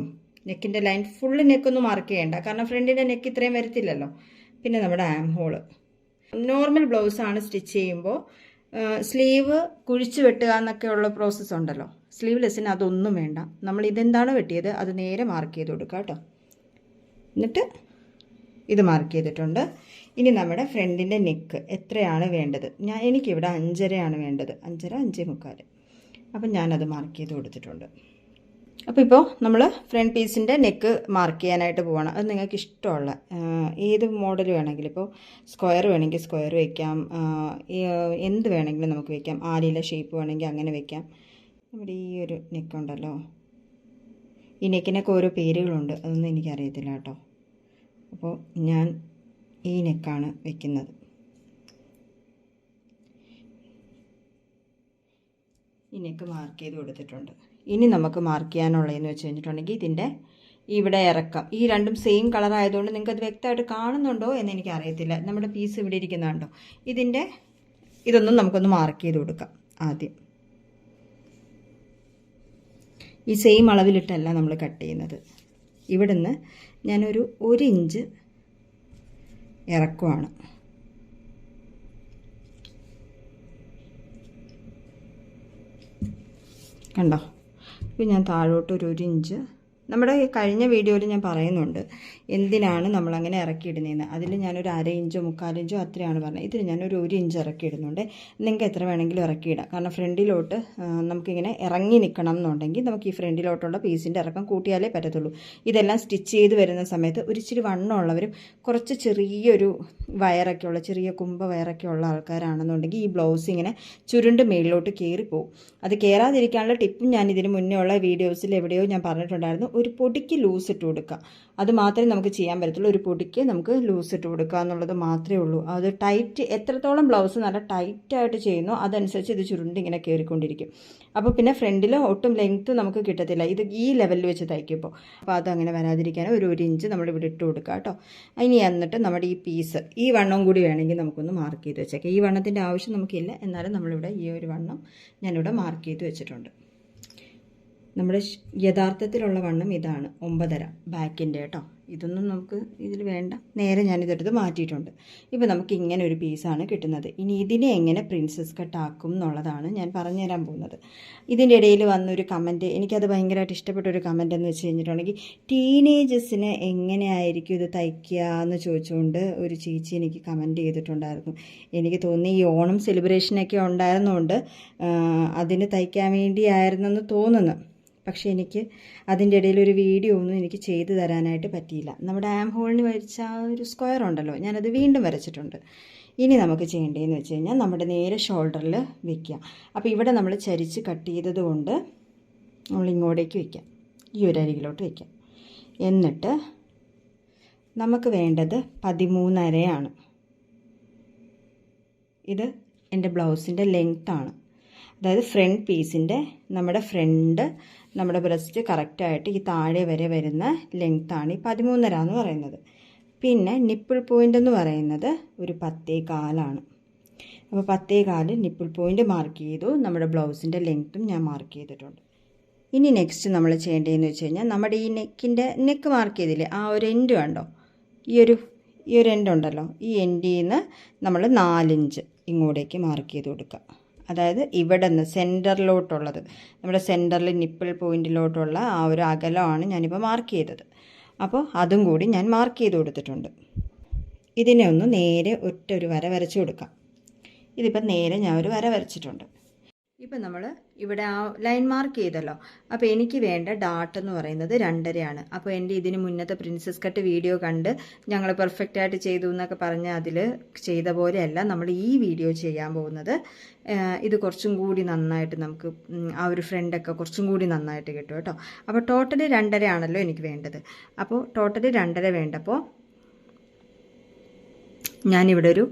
നെക്കിൻ്റെ ലൈൻ ഫുള്ള് നെക്കൊന്നും മാർക്ക് ചെയ്യണ്ട, കാരണം ഫ്രണ്ടിൻ്റെ നെക്ക് ഇത്രയും വരത്തില്ലല്ലോ. പിന്നെ നമ്മുടെ ആം ഹോള് നോർമൽ ബ്ലൗസാണ് സ്റ്റിച്ച് ചെയ്യുമ്പോൾ സ്ലീവ് കുഴിച്ച് വെട്ടുക എന്നൊക്കെയുള്ള പ്രോസസ്സ് ഉണ്ടല്ലോ. സ്ലീവ്ലെസ്സിന് അതൊന്നും വേണ്ട. നമ്മൾ ഇതെന്താണ് വെട്ടിയത് അത് നേരെ മാർക്ക് ചെയ്ത് കൊടുക്കുക കേട്ടോ. എന്നിട്ട് ഇത് മാർക്ക് ചെയ്തിട്ടുണ്ട്. ഇനി നമ്മുടെ ഫ്രണ്ടിൻ്റെ നെക്ക് എത്രയാണ് വേണ്ടത്? എനിക്കിവിടെ 5.5 വേണ്ടത്. 5.5 5.25. അപ്പം ഞാനത് മാർക്ക് ചെയ്ത് കൊടുത്തിട്ടുണ്ട്. അപ്പോൾ ഇപ്പോൾ നമ്മൾ ഫ്രണ്ട് പീസിൻ്റെ നെക്ക് മാർക്ക് ചെയ്യാനായിട്ട് പോവാണ്. അത് നിങ്ങൾക്ക് ഇഷ്ടമുള്ള ഏത് മോഡൽ വേണമെങ്കിലും, ഇപ്പോൾ സ്ക്വയർ വേണമെങ്കിൽ സ്ക്വയർ വയ്ക്കാം, എന്ത് വേണമെങ്കിലും നമുക്ക് വയ്ക്കാം. ആലില ഷേപ്പ് വേണമെങ്കിൽ അങ്ങനെ വയ്ക്കാം. നമ്മുടെ ഈ ഒരു നെക്കുണ്ടല്ലോ, ഈ നെക്കിനൊക്കെ ഓരോ പേരുകളുണ്ട്, അതൊന്നും എനിക്കറിയത്തില്ല കേട്ടോ. അപ്പോൾ ഞാൻ ഈ നെക്കാണ് വയ്ക്കുന്നത്. ഈ നെക്ക് മാർക്ക് ചെയ്ത് കൊടുത്തിട്ടുണ്ട്. ഇനി നമുക്ക് മാർക്ക് ചെയ്യാനുള്ളതെന്ന് വെച്ച് കഴിഞ്ഞിട്ടുണ്ടെങ്കിൽ ഇതിൻ്റെ ഇവിടെ ഇറക്കം, ഈ രണ്ടും സെയിം കളർ ആയതുകൊണ്ട് നിങ്ങൾക്ക് അത് വ്യക്തമായിട്ട് കാണുന്നുണ്ടോ എന്ന് എനിക്കറിയത്തില്ല. നമ്മുടെ പീസ് ഇവിടെ ഇരിക്കുന്നുണ്ടോ, ഇതൊന്നും നമുക്കൊന്ന് മാർക്ക് ചെയ്ത് കൊടുക്കാം. ആദ്യം ഈ സെയിം അളവിലിട്ടല്ല നമ്മൾ കട്ട് ചെയ്യുന്നത്. ഇവിടുന്ന് ഞാനൊരു 1 ഇഞ്ച് ഇറക്കമാണ്. കണ്ടോ? ഇപ്പോൾ ഞാൻ താഴോട്ട് ഒരു 1 ഇഞ്ച്, നമ്മുടെ കഴിഞ്ഞ വീഡിയോയിൽ ഞാൻ പറയുന്നുണ്ട് എന്തിനാണ് നമ്മളങ്ങനെ ഇറക്കിയിടുന്നതെന്ന്. അതിൽ ഞാനൊരു 1/2 ഇഞ്ചോ 3/4 ഇഞ്ചോ അത്രയാണ് പറഞ്ഞത്. ഇതിൽ ഞാനൊരു 1 ഇഞ്ച് ഇറക്കിയിടുന്നുണ്ട്. നിങ്ങൾക്ക് എത്ര വേണമെങ്കിലും ഇറക്കിയിടാം. കാരണം ഫ്രണ്ടിലോട്ട് നമുക്കിങ്ങനെ ഇറങ്ങി നിൽക്കണം എന്നുണ്ടെങ്കിൽ നമുക്ക് ഈ ഫ്രണ്ടിലോട്ടുള്ള പീസിൻ്റെ ഇറക്കം കൂട്ടിയാലേ പറ്റത്തുള്ളൂ. ഇതെല്ലാം സ്റ്റിച്ച് ചെയ്ത് വരുന്ന സമയത്ത് ഒരിച്ചിരി വണ്ണമുള്ളവരും കുറച്ച് ചെറിയൊരു വയറൊക്കെ ഉള്ള, ചെറിയ കുമ്പ വയറൊക്കെ ഉള്ള ആൾക്കാരാണെന്നുണ്ടെങ്കിൽ ഈ ബ്ലൗസ് ഇങ്ങനെ ചുരുണ്ട് മേളിലോട്ട് കയറിപ്പോവും. അത് കയറാതിരിക്കാനുള്ള ടിപ്പും ഞാൻ ഇതിന് മുന്നേ ഉള്ള വീഡിയോസിൽ എവിടെയോ ഞാൻ പറഞ്ഞിട്ടുണ്ടായിരുന്നു. ഒരു പൊടിക്ക് ലൂസ് ഇട്ട് കൊടുക്കുക, അത് മാത്രമേ നമുക്ക് ചെയ്യാൻ പറ്റത്തുള്ളൂ. ഒരു പൊടിക്ക് നമുക്ക് ലൂസ് ഇട്ട് കൊടുക്കുക എന്നുള്ളത് മാത്രമേ ഉള്ളൂ. അത് ടൈറ്റ്, എത്രത്തോളം ബ്ലൗസ് നല്ല ടൈറ്റായിട്ട് ചെയ്യുന്നോ അതനുസരിച്ച് ഇത് ചുരുണ്ട് ഇങ്ങനെ കയറിക്കൊണ്ടിരിക്കും. അപ്പോൾ പിന്നെ ഫ്രണ്ടിൽ ഒട്ടും ലെങ്ത്ത് നമുക്ക് കിട്ടത്തില്ല. ഇത് ഈ ലെവലിൽ വെച്ച് തയ്ക്കുമ്പോൾ. അപ്പോൾ അതങ്ങനെ വരാതിരിക്കാൻ ഒരു 1 ഇഞ്ച് നമ്മളിവിടെ ഇട്ട് കൊടുക്കുക കേട്ടോ. ഇനി എന്നിട്ട് നമ്മുടെ ഈ പീസ്, ഈ വണ്ണം കൂടി വേണമെങ്കിൽ നമുക്കൊന്ന് മാർക്ക് ചെയ്ത് വെച്ചേക്കാം. ഈ വണ്ണത്തിൻ്റെ ആവശ്യം നമുക്കില്ല, എന്നാലും നമ്മളിവിടെ ഈ ഒരു വണ്ണം ഞാനിവിടെ മാർക്ക് ചെയ്ത് വെച്ചിട്ടുണ്ട്. നമ്മുടെ യഥാർത്ഥത്തിലുള്ള വണ്ണം ഇതാണ് 9.5 ബാക്കിൻ്റെ കേട്ടോ. ഇതൊന്നും നമുക്ക് ഇതിൽ വേണ്ട, നേരെ ഞാനിതെടുത്ത് മാറ്റിയിട്ടുണ്ട്. ഇപ്പോൾ നമുക്ക് ഇങ്ങനെ ഒരു പീസാണ് കിട്ടുന്നത്. ഇനി ഇതിനെ എങ്ങനെ പ്രിൻസസ് കട്ടാക്കും എന്നുള്ളതാണ് ഞാൻ പറഞ്ഞുതരാൻ പോകുന്നത്. ഇതിൻ്റെ ഇടയിൽ വന്നൊരു കമൻറ്റ്, എനിക്കത് ഭയങ്കരമായിട്ട് ഇഷ്ടപ്പെട്ടൊരു കമൻറ്റ് എന്ന് വെച്ച് കഴിഞ്ഞിട്ടുണ്ടെങ്കിൽ, ടീനേജേഴ്സിന് എങ്ങനെയായിരിക്കും ഇത് തയ്ക്കുക എന്ന് ചോദിച്ചുകൊണ്ട് ഒരു ചേച്ചി എനിക്ക് കമൻറ്റ് ചെയ്തിട്ടുണ്ടായിരുന്നു. എനിക്ക് തോന്നി ഈ ഓണം സെലിബ്രേഷനൊക്കെ ഉണ്ടായിരുന്നുകൊണ്ട് അതിന് തയ്ക്കാൻ വേണ്ടിയായിരുന്നെന്ന് തോന്നുന്നു. പക്ഷേ എനിക്ക് അതിൻ്റെ ഇടയിൽ ഒരു വീഡിയോ ഒന്നും എനിക്ക് ചെയ്തു തരാനായിട്ട് പറ്റിയില്ല. നമ്മുടെ ആം ഹോളിന് വരച്ച ആ ഒരു സ്ക്വയർ ഉണ്ടല്ലോ, ഞാനത് വീണ്ടും വരച്ചിട്ടുണ്ട്. ഇനി നമുക്ക് ചെയ്യേണ്ടതെന്ന് വെച്ച് കഴിഞ്ഞാൽ നമ്മുടെ നേരെ ഷോൾഡറിൽ വയ്ക്കുക. അപ്പോൾ ഇവിടെ നമ്മൾ ചരിച്ച് കട്ട് ചെയ്തത് കൊണ്ട് നമ്മൾ ഇങ്ങോട്ടേക്ക് വയ്ക്കാം, ഈ ഒരു അരികിലോട്ട് വയ്ക്കാം. എന്നിട്ട് നമുക്ക് വേണ്ടത് 13.5 ഇത് എൻ്റെ ബ്ലൗസിൻ്റെ ലെങ്ത്താണ്. അതായത് ഫ്രണ്ട് പീസിൻ്റെ നമ്മുടെ ബ്രസ്റ്റ് കറക്റ്റായിട്ട് ഈ താഴെ വരെ വരുന്ന ലെങ്ത്താണ് ഈ 13.5 എന്ന് പറയുന്നത്. പിന്നെ നിപ്പിൾ പോയിൻ്റ് എന്ന് പറയുന്നത് ഒരു 10.25. അപ്പോൾ 10.25 നിപ്പിൾ പോയിൻ്റ് മാർക്ക് ചെയ്തു. നമ്മുടെ ബ്ലൗസിൻ്റെ ലെങ്ത്തും ഞാൻ മാർക്ക് ചെയ്തിട്ടുണ്ട്. ഇനി നെക്സ്റ്റ് നമ്മൾ ചെയ്യേണ്ടതെന്ന് വെച്ച് കഴിഞ്ഞാൽ, നമ്മുടെ ഈ നെക്ക് മാർക്ക് ചെയ്തില്ലേ, ആ ഒരു എൻഡ് കണ്ടോ, ഈ ഒരു എൻഡ് ഉണ്ടല്ലോ, ഈ എൻഡിൽ നിന്ന് നമ്മൾ 4 ഇഞ്ച് ഇങ്ങോട്ടേക്ക് മാർക്ക് ചെയ്ത് കൊടുക്കുക. അതായത് ഇവിടെ നിന്ന് സെൻറ്ററിലോട്ടുള്ളത്, നമ്മുടെ സെൻറ്ററിൽ നിപ്പിൾ പോയിൻറ്റിലോട്ടുള്ള ആ ഒരു അകലമാണ് ഞാനിപ്പോൾ മാർക്ക് ചെയ്തത്. അപ്പോൾ അതും കൂടി ഞാൻ മാർക്ക് ചെയ്ത് കൊടുത്തിട്ടുണ്ട്. ഇതിനെ ഒന്ന് നേരെ ഒരു വര വരച്ചു കൊടുക്കാം. ഇതിപ്പോൾ നേരെ ഞാൻ ഒരു വര വരച്ചിട്ടുണ്ട്. ഇപ്പം നമ്മൾ ഇവിടെ ആ ലൈൻ മാർക്ക് ചെയ്തല്ലോ. അപ്പോൾ എനിക്ക് വേണ്ട ഡാട്ട് എന്ന് പറയുന്നത് 2.5 അപ്പോൾ എൻ്റെ ഇതിന് മുന്നത്തെ പ്രിൻസസ് കട്ട് വീഡിയോ കണ്ട് ഞങ്ങൾ പെർഫെക്റ്റ് ആയിട്ട് ചെയ്തു എന്നൊക്കെ പറഞ്ഞ് അതിൽ ചെയ്ത പോലെയല്ല നമ്മൾ ഈ വീഡിയോ ചെയ്യാൻ പോകുന്നത്. ഇത് കുറച്ചും കൂടി നന്നായിട്ട് നമുക്ക് ആ ഒരു ഫ്രണ്ടൊക്കെ കുറച്ചും കൂടി നന്നായിട്ട് കിട്ടും കേട്ടോ. അപ്പോൾ ടോട്ടലി 2.5 ആണല്ലോ എനിക്ക് വേണ്ടത്. അപ്പോൾ ടോട്ടലി 2.5 വേണ്ടപ്പോൾ ഞാനിവിടെ ഒരു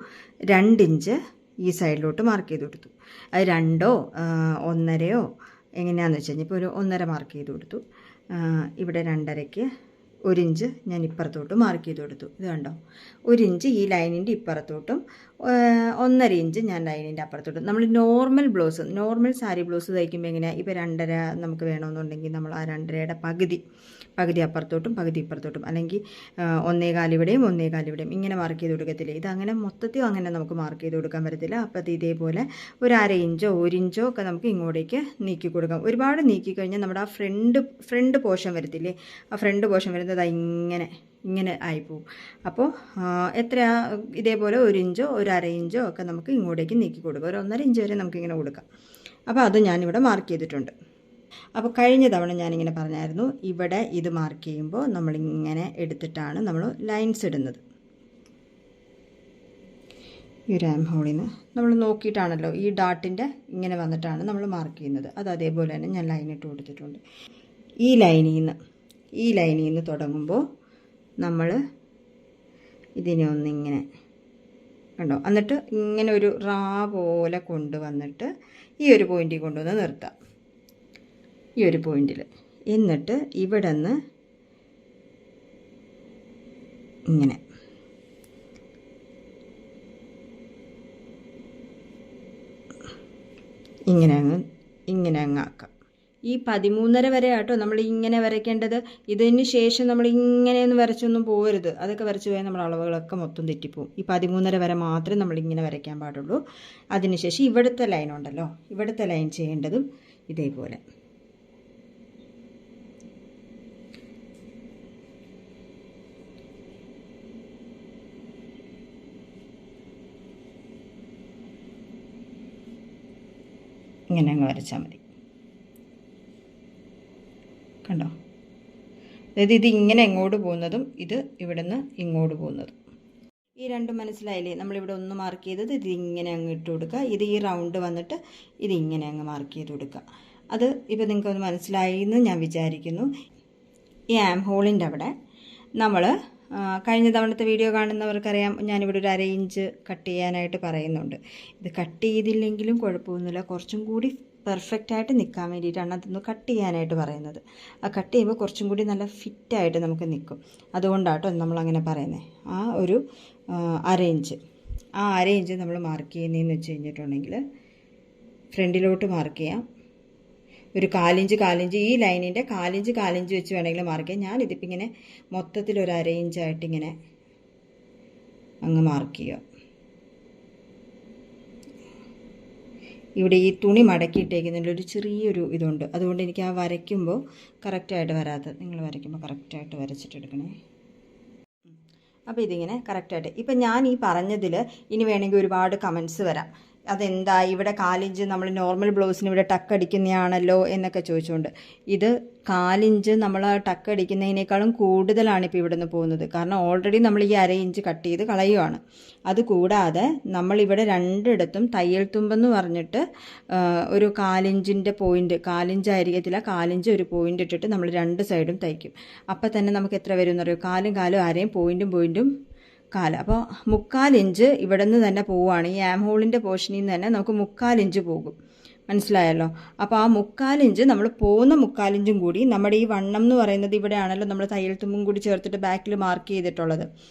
2 ഇഞ്ച് ഈ സൈഡിലോട്ട് മാർക്ക് ചെയ്ത് കൊടുത്തു. അത് 2 1.5 എങ്ങനെയാണെന്ന് വെച്ച് കഴിഞ്ഞാൽ ഇപ്പോൾ ഒരു 1.5 മാർക്ക് ചെയ്ത് കൊടുത്തു. ഇവിടെ 2.5ക്ക് 1 ഇഞ്ച് ഞാൻ ഇപ്പുറത്തോട്ട് മാർക്ക് ചെയ്ത് കൊടുത്തു. ഇത് കണ്ടോ, 1 ഇഞ്ച് ഈ ലൈനിൻ്റെ ഇപ്പുറത്തോട്ടും 1.5 ഇഞ്ച് ഞാൻ ലൈനിൻ്റെ അപ്പുറത്തോട്ടും. നമ്മൾ നോർമൽ സാരി ബ്ലൗസ് തയ്ക്കുമ്പോൾ എങ്ങനെയാണ്, ഇപ്പോൾ 2.5 നമുക്ക് വേണമെന്നുണ്ടെങ്കിൽ നമ്മൾ ആ 2.5യുടെ പകുതി അപ്പുറത്തോട്ടും പകുതി ഇപ്പുറത്തോട്ടും, അല്ലെങ്കിൽ 1.25 ഇവിടെയും 1.25 ഇവിടെയും ഇങ്ങനെ മാർക്ക് ചെയ്ത് കൊടുക്കത്തില്ലേ. ഇതങ്ങനെ മൊത്തത്തിൽ അങ്ങനെ നമുക്ക് മാർക്ക് ചെയ്ത് കൊടുക്കാൻ പറ്റത്തില്ല. അപ്പോൾ അത് ഇതേപോലെ ഒരു 1/2 ഇഞ്ചോ 1 ഇഞ്ചോ ഒക്കെ നമുക്ക് ഇങ്ങോട്ടേക്ക് നീക്കി കൊടുക്കാം. ഒരുപാട് നീക്കി കഴിഞ്ഞാൽ നമ്മുടെ ആ ഫ്രണ്ട് പോർഷൻ വരത്തില്ലേ, ആ ഫ്രണ്ട് പോർഷൻ വരുന്നത് ഇങ്ങനെ ആയിപ്പോവും. അപ്പോൾ എത്രയാ, ഇതേപോലെ 1 ഇഞ്ചോ 1/2 ഇഞ്ചോ ഒക്കെ നമുക്ക് ഇങ്ങോട്ടേക്ക് നീക്കി കൊടുക്കാം. ഒരു 1.5 ഇഞ്ച് വരെ നമുക്കിങ്ങനെ കൊടുക്കാം. അപ്പോൾ അത് ഞാനിവിടെ മാർക്ക് ചെയ്തിട്ടുണ്ട്. അപ്പോൾ കഴിഞ്ഞ തവണ ഞാനിങ്ങനെ പറഞ്ഞായിരുന്നു, ഇവിടെ ഇത് മാർക്ക് ചെയ്യുമ്പോൾ നമ്മളിങ്ങനെ എടുത്തിട്ടാണ് നമ്മൾ ലൈൻസ് ഇടുന്നത്. ഈ ഒരു ആം ഹോളിൽ നിന്ന് നമ്മൾ നോക്കിയിട്ടാണല്ലോ ഈ ഡാട്ടിൻ്റെ ഇങ്ങനെ വന്നിട്ടാണ് നമ്മൾ മാർക്ക് ചെയ്യുന്നത്. അത് അതേപോലെ തന്നെ ഞാൻ ലൈൻ ഇട്ട് കൊടുത്തിട്ടുണ്ട്. ഈ ലൈനിൽ നിന്ന് തുടങ്ങുമ്പോൾ നമ്മൾ ഇതിനെ ഒന്നിങ്ങനെ കണ്ടോ, എന്നിട്ട് ഇങ്ങനെ ഒരു റാ പോലെ കൊണ്ടുവന്നിട്ട് ഈ ഒരു പോയിന്റിൽ കൊണ്ടുവന്ന് നിർത്താം, ഈ ഒരു പോയിന്റിൽ. എന്നിട്ട് ഇവിടെ നിന്ന് ഇങ്ങനെ അങ്ങ് ആക്കാം. ഈ 13.5 വരെ ആട്ടോ നമ്മൾ ഇങ്ങനെ വരയ്ക്കേണ്ടത്. ഇതിന് ശേഷം നമ്മൾ ഇങ്ങനെയൊന്നും വരച്ചൊന്നും പോകരുത്. അതൊക്കെ വരച്ച് പോയാൽ നമ്മുടെ അളവുകളൊക്കെ മൊത്തം തെറ്റിപ്പോവും. ഈ 13.5 വരെ മാത്രമേ നമ്മളിങ്ങനെ വരയ്ക്കാൻ പാടുള്ളൂ. അതിനുശേഷം ഇവിടുത്തെ ലൈൻ ഉണ്ടല്ലോ, ഇവിടുത്തെ ലൈൻ ചെയ്യേണ്ടതും ഇതേപോലെ. ഇങ്ങനെ അങ്ങ് വരച്ചാൽ മതി. കണ്ടോ, അതായത് ഇത് ഇങ്ങനെ എങ്ങോട്ട് പോകുന്നതും ഇത് ഇവിടെ നിന്ന് ഇങ്ങോട്ട് പോകുന്നതും. ഈ രണ്ടും മനസ്സിലായില്ലേ? നമ്മളിവിടെ ഒന്ന് മാർക്ക് ചെയ്തത് ഇത് ഇങ്ങനെ അങ്ങ് ഇട്ട് കൊടുക്കുക. ഇത് ഈ റൗണ്ട് വന്നിട്ട് ഇത് ഇങ്ങനെ അങ്ങ് മാർക്ക് ചെയ്ത് കൊടുക്കുക. അത് ഇപ്പോൾ നിങ്ങൾക്കൊന്ന് മനസ്സിലായി എന്ന് ഞാൻ വിചാരിക്കുന്നു. ഈ ആം ഹോളിൻ്റെ അവിടെ നമ്മൾ കഴിഞ്ഞ തവണത്തെ വീഡിയോ കാണുന്നവർക്കറിയാം, ഞാനിവിടെ ഒരു 1/2 ഇഞ്ച് കട്ട് ചെയ്യാനായിട്ട് പറയുന്നുണ്ട്. ഇത് കട്ട് ചെയ്തില്ലെങ്കിലും കുഴപ്പമൊന്നുമില്ല, കുറച്ചും കൂടി പെർഫെക്റ്റായിട്ട് നിൽക്കാൻ വേണ്ടിയിട്ടാണ് അതൊന്ന് കട്ട് ചെയ്യാനായിട്ട് പറയുന്നത്. ആ കട്ട് ചെയ്യുമ്പോൾ കുറച്ചും കൂടി നല്ല ഫിറ്റായിട്ട് നമുക്ക് നിൽക്കും. അതുകൊണ്ടാട്ടോ നമ്മളങ്ങനെ പറയുന്നത്. ആ ഒരു 1/2 ഇഞ്ച്, ആ 1/2 ഇഞ്ച് നമ്മൾ മാർക്ക് ചെയ്യുന്നതെന്ന് വെച്ച് കഴിഞ്ഞിട്ടുണ്ടെങ്കിൽ ഫ്രണ്ടിലോട്ട് മാർക്ക് ചെയ്യാം. ഒരു 1/4 ഇഞ്ച് ഈ ലൈനിൻ്റെ 1/4 ഇഞ്ച് വെച്ച് വേണമെങ്കിൽ മാർക്ക് ചെയ്യാം. ഞാനിതിപ്പോൾ ഇങ്ങനെ മൊത്തത്തിൽ ഒരു 1/2 ഇഞ്ചായിട്ട് ഇങ്ങനെ അങ്ങ് മാർക്ക് ചെയ്യുക. ഇവിടെ ഈ തുണി മടക്കിയിട്ടേക്കുന്നതിലൊരു ചെറിയൊരു ഇതുണ്ട്, അതുകൊണ്ട് എനിക്ക് ആ വരയ്ക്കുമ്പോൾ കറക്റ്റായിട്ട് വരാത്തത്. നിങ്ങൾ വരയ്ക്കുമ്പോൾ കറക്റ്റായിട്ട് വരച്ചിട്ടെടുക്കണേ. അപ്പോൾ ഇതിങ്ങനെ കറക്റ്റായിട്ട്. ഇപ്പം ഞാൻ ഈ പറഞ്ഞതിൽ ഇനി വേണമെങ്കിൽ ഒരുപാട് കമൻസ് വരാം. അതെന്താ ഇവിടെ 1/4 ഇഞ്ച് നമ്മൾ നോർമൽ ബ്ലൗസിന് ഇവിടെ ടക്ക് അടിക്കുന്നതാണല്ലോ എന്നൊക്കെ ചോദിച്ചുകൊണ്ട്. ഇത് 1/4 ഇഞ്ച് നമ്മൾ ടക്ക് അടിക്കുന്നതിനേക്കാളും കൂടുതലാണ് ഇപ്പോൾ ഇവിടെ നിന്ന് പോകുന്നത്. കാരണം ഓൾറെഡി നമ്മൾ ഈ 1/2 ഇഞ്ച് കട്ട് ചെയ്ത് കളയുകയാണ്. അതുകൂടാതെ നമ്മളിവിടെ രണ്ടിടത്തും തയ്യൽ തുമ്പെന്ന് പറഞ്ഞിട്ട് ഒരു 1/4 ഇഞ്ചിൻ്റെ പോയിൻറ്റ്, 1/4 ഇഞ്ച് ആയിരിക്കത്തില്ല, 1/4 ഇഞ്ച് ഒരു പോയിൻ്റ് ഇട്ടിട്ട് നമ്മൾ രണ്ട് സൈഡും തയ്ക്കും. അപ്പം തന്നെ നമുക്ക് എത്ര വരും എന്നറിയോ? 1/4 1/2 പോയിൻറ്റും 1/4. അപ്പോൾ 3/4 ഇഞ്ച് ഇവിടെ നിന്ന് തന്നെ പോവുകയാണ്. ഈ ആം ഹോളിൻ്റെ പോർഷനിൽ നിന്ന് തന്നെ നമുക്ക് 3/4 ഇഞ്ച് പോകും. മനസ്സിലായല്ലോ? അപ്പോൾ ആ 3/4 ഇഞ്ച് നമ്മൾ പോകുന്ന 3/4 ഇഞ്ചും കൂടി നമ്മുടെ ഈ വണ്ണം എന്ന് പറയുന്നത് ഇവിടെയാണല്ലോ നമ്മൾ തയ്യൽ തുമ്പും കൂടി ചേർത്തിട്ട് ബാക്കിൽ മാർക്ക് ചെയ്തിട്ടുള്ളത്.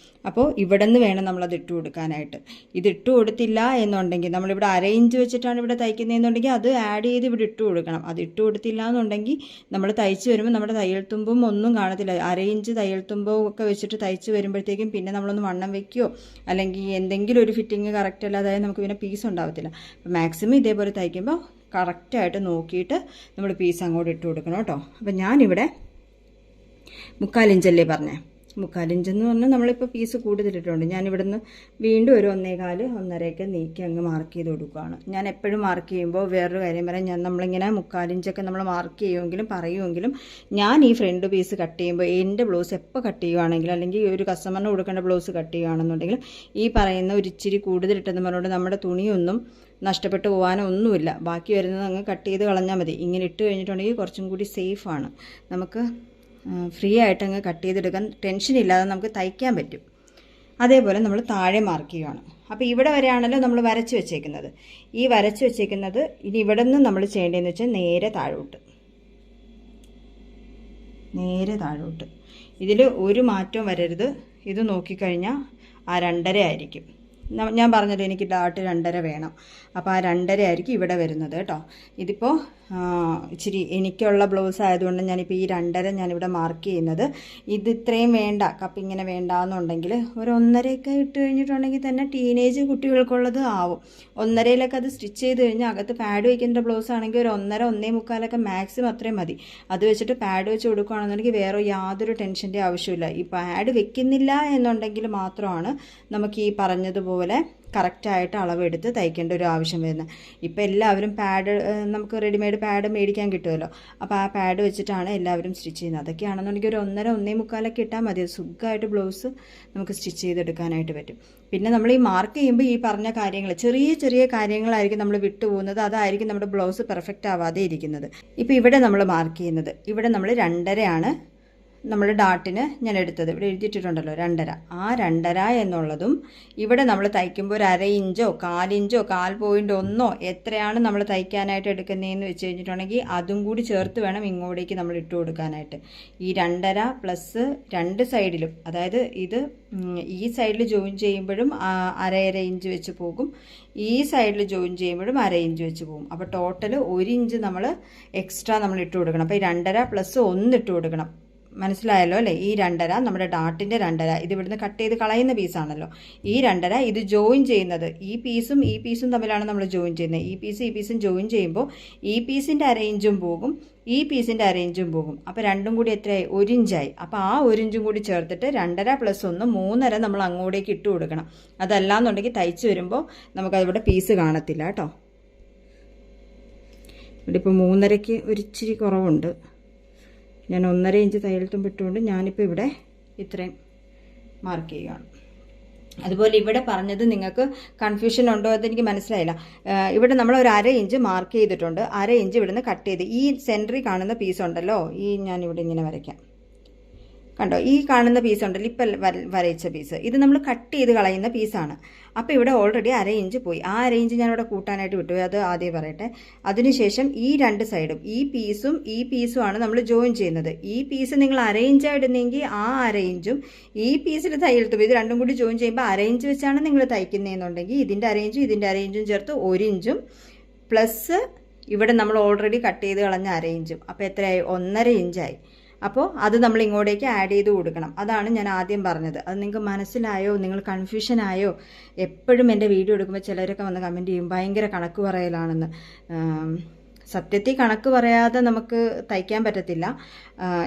അപ്പോൾ ഇവിടെ നിന്ന് വേണം നമ്മളത് ഇട്ട് കൊടുക്കാനായിട്ട്. ഇത് ഇട്ട് കൊടുത്തില്ല എന്നുണ്ടെങ്കിൽ, നമ്മളിവിടെ 1/2 ഇഞ്ച് വെച്ചിട്ടാണ് ഇവിടെ തയ്ക്കുന്നതെന്നുണ്ടെങ്കിൽ അത് ആഡ് ചെയ്ത് ഇവിടെ ഇട്ട് കൊടുക്കണം. അത് ഇട്ട് കൊടുത്തില്ല എന്നുണ്ടെങ്കിൽ നമ്മൾ തയ്ച്ച് വരുമ്പോൾ നമ്മുടെ തയ്യൽ തുമ്പും ഒന്നും കാണത്തില്ല. 1/2 ഇഞ്ച് തയ്യൽ തുമ്പും ഒക്കെ വെച്ചിട്ട് തയ്ച്ച് വരുമ്പോഴത്തേക്കും പിന്നെ നമ്മളൊന്ന് വണ്ണം വെക്കുകയോ അല്ലെങ്കിൽ എന്തെങ്കിലും ഒരു ഫിറ്റിങ് കറക്റ്റ് അല്ലാതെ നമുക്ക് പിന്നെ പീസ് ഉണ്ടാവത്തില്ല. അപ്പോൾ മാക്സിമം ഇതേപോലെ തയ്ക്കുമ്പോൾ കറക്റ്റായിട്ട് നോക്കിയിട്ട് നമ്മൾ പീസ് അങ്ങോട്ട് ഇട്ട് കൊടുക്കണം കേട്ടോ. അപ്പം ഞാനിവിടെ 3/4 ഇഞ്ചല്ലേ പറഞ്ഞേ. 3/4 ഇഞ്ചെന്ന് പറഞ്ഞാൽ നമ്മളിപ്പോൾ പീസ് കൂടുതലിട്ടുണ്ട്. ഞാനിവിടുന്ന് വീണ്ടും ഒരു 1.25 1.5 നീക്കി അങ്ങ് മാർക്ക് ചെയ്ത് കൊടുക്കുകയാണ്. ഞാൻ എപ്പോഴും മാർക്ക് ചെയ്യുമ്പോൾ വേറൊരു കാര്യം പറയാം, നമ്മളിങ്ങനെ 3/4 ഇഞ്ചൊക്കെ നമ്മൾ മാർക്ക് ചെയ്യുമെങ്കിലും പറയുമെങ്കിലും ഞാൻ ഈ ഫ്രണ്ട് പീസ് കട്ട് ചെയ്യുമ്പോൾ എൻ്റെ ബ്ലൗസ് എപ്പോൾ കട്ട് ചെയ്യുകയാണെങ്കിലും അല്ലെങ്കിൽ ഒരു കസ്റ്റമറിന് കൊടുക്കേണ്ട ബ്ലൗസ് കട്ട് ചെയ്യുകയാണെന്നുണ്ടെങ്കിൽ ഈ പറയുന്ന ഒരു ഇച്ചിരി കൂടുതലിട്ടെന്ന് പറഞ്ഞുകൊണ്ട് നമ്മുടെ തുണിയൊന്നും നഷ്ടപ്പെട്ടു പോകാനോ ഒന്നുമില്ല. ബാക്കി വരുന്നത് അങ്ങ് കട്ട് ചെയ്ത് കളഞ്ഞാൽ മതി. ഇങ്ങനെ ഇട്ട് കഴിഞ്ഞിട്ടുണ്ടെങ്കിൽ കുറച്ചും കൂടി സേഫാണ്. നമുക്ക് ഫ്രീ ആയിട്ട് അങ്ങ് കട്ട് ചെയ്തെടുക്കാൻ ടെൻഷനില്ലാതെ നമുക്ക് തയ്ക്കാൻ പറ്റും. അതേപോലെ നമ്മൾ താഴെ മാർക്ക് ചെയ്യുകയാണ്. അപ്പോൾ ഇവിടെ വരെയാണല്ലോ നമ്മൾ വരച്ച് വെച്ചേക്കുന്നത്. ഈ വരച്ച് വെച്ചേക്കുന്നത് ഇനി ഇവിടെ നിന്ന് നമ്മൾ ചെയ്യേണ്ടതെന്ന് വെച്ചാൽ നേരെ താഴോട്ട്. ഇതിൽ ഒരു മാറ്റവും വരരുത്. ഇത് നോക്കിക്കഴിഞ്ഞാൽ ആ 2.5 ആയിരിക്കും. ഞാൻ പറഞ്ഞല്ലോ എനിക്ക് ഡാട്ട് 2.5 വേണം. അപ്പോൾ ആ 2.5 ആയിരിക്കും ഇവിടെ വരുന്നത് കേട്ടോ. ഇതിപ്പോൾ ഇച്ചിരി എനിക്കുള്ള ബ്ലൗസ് ആയതുകൊണ്ട് ഞാനിപ്പോൾ ഈ 2.5 ഞാനിവിടെ മാർക്ക് ചെയ്യുന്നത്. ഇത് ഇത്രയും വേണ്ട, കപ്പ് ഇങ്ങനെ വേണ്ടാന്നുണ്ടെങ്കിൽ ഒരു 1.5 ഇട്ട് കഴിഞ്ഞിട്ടുണ്ടെങ്കിൽ തന്നെ ടീനേജ് കുട്ടികൾക്കുള്ളത് ആവും. 1.5 അത് സ്റ്റിച്ച് ചെയ്ത് കഴിഞ്ഞാൽ അകത്ത് പാഡ് വയ്ക്കേണ്ട ബ്ലൗസ് ആണെങ്കിൽ ഒരു 1.5 1.25 മാക്സിമം അത്രയും മതി. അത് വെച്ചിട്ട് പാഡ് വെച്ച് കൊടുക്കുകയാണെന്നുണ്ടെങ്കിൽ വേറെ യാതൊരു ടെൻഷൻ്റെ ആവശ്യമില്ല. ഈ പാഡ് വെക്കുന്നില്ല എന്നുണ്ടെങ്കിൽ മാത്രമാണ് നമുക്ക് ഈ പറഞ്ഞതുപോലെ കറക്റ്റായിട്ട് അളവെടുത്ത് തയ്ക്കേണ്ട ഒരു ആവശ്യം വരുന്നത്. ഇപ്പോൾ എല്ലാവരും പാഡ്, നമുക്ക് റെഡിമെയ്ഡ് പാഡ് മേടിക്കാൻ കിട്ടുമല്ലോ. അപ്പോൾ ആ പാഡ് വെച്ചിട്ടാണ് എല്ലാവരും സ്റ്റിച്ച് ചെയ്യുന്നത്. അതൊക്കെയാണെന്നുണ്ടെങ്കിൽ ഒരു 1.5 1.25 ഇട്ടാൽ മതി. സുഖമായിട്ട് ബ്ലൗസ് നമുക്ക് സ്റ്റിച്ച് ചെയ്തെടുക്കാനായിട്ട് പറ്റും. പിന്നെ നമ്മൾ ഈ മാർക്ക് ചെയ്യുമ്പോൾ ഈ പറഞ്ഞ കാര്യങ്ങൾ, ചെറിയ ചെറിയ കാര്യങ്ങളായിരിക്കും നമ്മൾ വിട്ടുപോകുന്നത്. അതായിരിക്കും നമ്മുടെ ബ്ലൗസ് പെർഫെക്റ്റ് ആവാതെ ഇരിക്കുന്നത്. ഇപ്പോൾ ഇവിടെ നമ്മൾ മാർക്ക് ചെയ്യുന്നത്, ഇവിടെ നമ്മൾ 2.5 ആണ് നമ്മൾ ഡാട്ടിന് ഞാൻ എടുത്തത്. ഇവിടെ എഴുതിയിട്ടുണ്ടല്ലോ 2.5. ആ 2.5 എന്നുള്ളതും ഇവിടെ നമ്മൾ തയ്ക്കുമ്പോൾ ഒരു 1/2 ഇഞ്ചോ 1/4 ഇഞ്ചോ 1/4 എത്രയാണ് നമ്മൾ തയ്ക്കാനായിട്ട് എടുക്കുന്നതെന്ന് വെച്ച് കഴിഞ്ഞിട്ടുണ്ടെങ്കിൽ അതും കൂടി ചേർത്ത് വേണം ഇങ്ങോട്ടേക്ക് നമ്മൾ ഇട്ട് കൊടുക്കാനായിട്ട്. ഈ 2.5 പ്ലസ് 2 സൈഡിലും, അതായത് ഇത് ഈ സൈഡിൽ ജോയിൻ ചെയ്യുമ്പോഴും 1/2 ഇഞ്ച് വെച്ച് പോകും, ഈ സൈഡിൽ ജോയിൻ ചെയ്യുമ്പോഴും 1/2 ഇഞ്ച് വെച്ച് പോകും. അപ്പോൾ ടോട്ടൽ 1 ഇഞ്ച് നമ്മൾ എക്സ്ട്രാ നമ്മൾ ഇട്ട് കൊടുക്കണം. അപ്പോൾ ഈ 2.5 പ്ലസ് 1 ഇട്ട് കൊടുക്കണം. മനസ്സിലായല്ലോ അല്ലേ? ഈ 2.5 നമ്മുടെ ഡാട്ടിൻ്റെ 2.5, ഇത് ഇവിടുന്ന് കട്ട് ചെയ്ത് കളയുന്ന പീസാണല്ലോ. ഈ 2.5 ഇത് ജോയിൻ ചെയ്യുന്നത്, ഈ പീസും തമ്മിലാണ് നമ്മൾ ജോയിൻ ചെയ്യുന്നത്. ഈ പീസും ജോയിൻ ചെയ്യുമ്പോൾ ഈ പീസിൻ്റെ 1/2 ഇഞ്ചും പോകും, ഈ പീസിൻ്റെ 1/2 ഇഞ്ചും പോകും. അപ്പോൾ രണ്ടും കൂടി എത്രയായി? 1 ഇഞ്ചായി. അപ്പോൾ ആ 1 ഇഞ്ചും കൂടി ചേർത്തിട്ട് 2.5 പ്ലസ് 1 3.5 നമ്മൾ അങ്ങോട്ടേക്ക് ഇട്ട് കൊടുക്കണം. അതല്ലാന്നുണ്ടെങ്കിൽ തയ്ച്ച് വരുമ്പോൾ നമുക്കതിവിടെ പീസ് കാണത്തില്ല കേട്ടോ. ഇവിടെ ഇപ്പോൾ 3.5 ഒരിച്ചിരി കുറവുണ്ട്. ഞാൻ 1.5 ഇഞ്ച് തയ്യൽ തുമ്പ് ഇട്ടുകൊണ്ട് ഞാനിപ്പോൾ ഇവിടെ ഇത്രയും മാർക്ക് ചെയ്യുകയാണ്. അതുപോലെ ഇവിടെ പറഞ്ഞത് നിങ്ങൾക്ക് കൺഫ്യൂഷൻ ഉണ്ടോ അതെനിക്ക് മനസ്സിലായില്ല. ഇവിടെ നമ്മൾ ഒരു 1/2 ഇഞ്ച് മാർക്ക് ചെയ്തിട്ടുണ്ട്. 1/2 ഇഞ്ച് ഇവിടുന്ന് കട്ട് ചെയ്ത് ഈ സെൻറ്ററിൽ കാണുന്ന പീസ് ഉണ്ടല്ലോ, ഈ ഞാനിവിടെ ഇങ്ങനെ വരയ്ക്കാം, കണ്ടോ? ഈ കാണുന്ന പീസ് ഉണ്ടല്ലോ, ഇപ്പം വരയിച്ച പീസ്, ഇത് നമ്മൾ കട്ട് ചെയ്ത് കളയുന്ന പീസാണ്. അപ്പോൾ ഇവിടെ ഓൾറെഡി 1/2 ഇഞ്ച് പോയി. ആ 1/2 ഇഞ്ച് ഞാനിവിടെ കൂട്ടാനായിട്ട് വിട്ടുപോയി, അത് ആദ്യം പറയട്ടെ. അതിനുശേഷം ഈ 2 സൈഡും ഈ പീസുമാണ് നമ്മൾ ജോയിൻ ചെയ്യുന്നത്. ഈ പീസ് നിങ്ങൾ 1/2 ഇഞ്ചാണ് ഇടുന്നെങ്കിൽ ആ 1/2 ഇഞ്ചും ഈ പീസിൽ തയ്യൽ തുമ്പ് ഇത് രണ്ടും കൂടി ജോയിൻ ചെയ്യുമ്പോൾ 1/2 ഇഞ്ച് വെച്ചാണ് നിങ്ങൾ തയ്ക്കുന്നതെന്നുണ്ടെങ്കിൽ ഇതിൻ്റെ 1/2 ഇഞ്ചും ഇതിൻ്റെ 1/2 ഇഞ്ചും ചേർത്ത് 1 ഇഞ്ചും പ്ലസ് ഇവിടെ നമ്മൾ ഓൾറെഡി കട്ട് ചെയ്ത് കളഞ്ഞ 1/2 ഇഞ്ചും. അപ്പോൾ എത്രയായി? 1.5 ഇഞ്ചായി. അപ്പോൾ അത് നമ്മൾ ഇങ്ങോട്ടേക്ക് ആഡ് ചെയ്ത് കൊടുക്കണം. അതാണ് ഞാൻ ആദ്യം പറഞ്ഞത്. അത് നിങ്ങൾക്ക് മനസ്സിലായോ? നിങ്ങൾ കൺഫ്യൂഷനായോ? എപ്പോഴും എൻ്റെ വീഡിയോ എടുക്കുമ്പോൾ ചിലരൊക്കെ വന്ന് കമൻറ്റ് ചെയ്യും ഭയങ്കര കണക്ക് പറയലാണെന്ന്. സത്യത്തിൽ കണക്ക് പറയാതെ നമുക്ക് തയ്ക്കാൻ പറ്റത്തില്ല.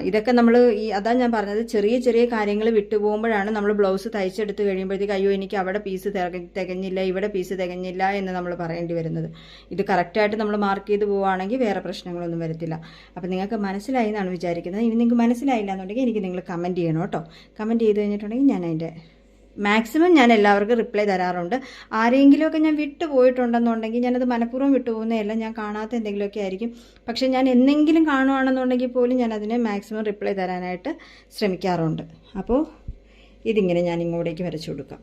ഇതൊക്കെ നമ്മൾ അതാ ഞാൻ പറഞ്ഞത്, ചെറിയ ചെറിയ കാര്യങ്ങൾ വിട്ടുപോകുമ്പോഴാണ് നമ്മൾ ബ്ലൗസ് തയ്ച്ചെടുത്ത് കഴിയുമ്പോഴത്തേക്ക് അയ്യോ എനിക്ക് അവിടെ പീസ് തികഞ്ഞില്ല, ഇവിടെ പീസ് തികഞ്ഞില്ല എന്ന് നമ്മൾ പറയേണ്ടി വരുന്നത്. ഇത് കറക്റ്റായിട്ട് നമ്മൾ മാർക്ക് ചെയ്ത് പോവുകയാണെങ്കിൽ വേറെ പ്രശ്നങ്ങളൊന്നും വരത്തില്ല. അപ്പോൾ നിങ്ങൾക്ക് മനസ്സിലായി എന്നാണ് വിചാരിക്കുന്നത്. ഇനി നിങ്ങൾക്ക് മനസ്സിലായില്ല എന്നുണ്ടെങ്കിൽ എനിക്ക് നിങ്ങൾ കമൻറ്റ് ചെയ്യണം കേട്ടോ. കമൻറ്റ് ചെയ്ത് കഴിഞ്ഞിട്ടുണ്ടെങ്കിൽ ഞാൻ അതിൻ്റെ മാക്സിമം ഞാൻ എല്ലാവർക്കും റിപ്ലൈ തരാറുണ്ട്. ആരെങ്കിലുമൊക്കെ ഞാൻ വിട്ടുപോയിട്ടുണ്ടെന്നുണ്ടെങ്കിൽ ഞാനത് മനഃപൂർവ്വം വിട്ടുപോകുന്നതല്ല, ഞാൻ കാണാത്ത എന്തെങ്കിലുമൊക്കെ ആയിരിക്കും. പക്ഷേ ഞാൻ എന്തെങ്കിലും കാണുകയാണെന്നുണ്ടെങ്കിൽ പോലും ഞാൻ അതിന് മാക്സിമം റിപ്ലൈ തരാനായിട്ട് ശ്രമിക്കാറുണ്ട്. അപ്പോൾ ഇതിങ്ങനെ ഞാൻ ഇങ്ങോട്ടേക്ക് വരച്ചു കൊടുക്കാം.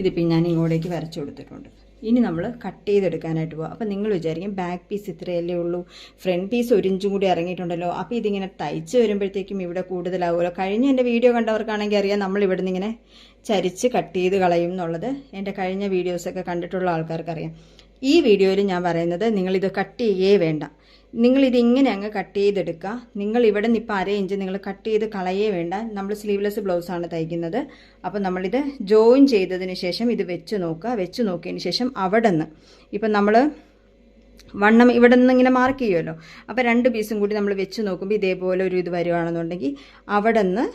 ഇതിപ്പോൾ ഞാൻ ഇങ്ങോട്ടേക്ക് വരച്ചു കൊടുത്തിട്ടുണ്ട്. ഇനി നമ്മൾ കട്ട് ചെയ്തെടുക്കാനായിട്ട് പോകാം. അപ്പോൾ നിങ്ങൾ വിചാരിക്കും ബാക്ക് പീസ് ഇത്രയല്ലേ ഉള്ളൂ, ഫ്രണ്ട് പീസ് 1 ഇഞ്ചും കൂടി ഇറങ്ങിയിട്ടുണ്ടല്ലോ, അപ്പോൾ ഇതിങ്ങനെ തയ്ച്ച് വരുമ്പോഴത്തേക്കും ഇവിടെ കൂടുതലാവുമല്ലോ. കഴിഞ്ഞ എൻ്റെ വീഡിയോ കണ്ടവർക്കാണെങ്കിൽ അറിയാം നമ്മൾ ഇവിടെ നിന്ന് ഇങ്ങനെ ചരിച്ച് കട്ട് ചെയ്ത് കളയും എന്നുള്ളത്. എൻ്റെ കഴിഞ്ഞ വീഡിയോസൊക്കെ കണ്ടിട്ടുള്ള ആൾക്കാർക്കറിയാം. ഈ വീഡിയോയിൽ ഞാൻ പറയുന്നത് നിങ്ങളിത് കട്ട് ചെയ്യേ വേണ്ട, നിങ്ങളിതിങ്ങനെ അങ്ങ് കട്ട് ചെയ്തെടുക്കുക. നിങ്ങൾ ഇവിടെ നിന്ന് ഇപ്പോൾ 1/2 ഇഞ്ച് നിങ്ങൾ കട്ട് ചെയ്ത് കളയേ വേണ്ട. നമ്മൾ സ്ലീവ്ലെസ് ബ്ലൗസാണ് തയ്ക്കുന്നത്. അപ്പോൾ നമ്മളിത് ജോയിൻ ചെയ്തതിന് ശേഷം ഇത് വെച്ച് നോക്കുക. വെച്ച് നോക്കിയതിന് ശേഷം അവിടെ നിന്ന് ഇപ്പം നമ്മൾ വണ്ണം ഇവിടെ നിന്ന് ഇങ്ങനെ മാർക്ക് ചെയ്യുമല്ലോ. അപ്പോൾ 2 പീസും കൂടി നമ്മൾ വെച്ച് നോക്കുമ്പോൾ ഇതേപോലെ ഒരു ഇത് വരുവാണെന്നുണ്ടെങ്കിൽ അവിടെ നിന്ന്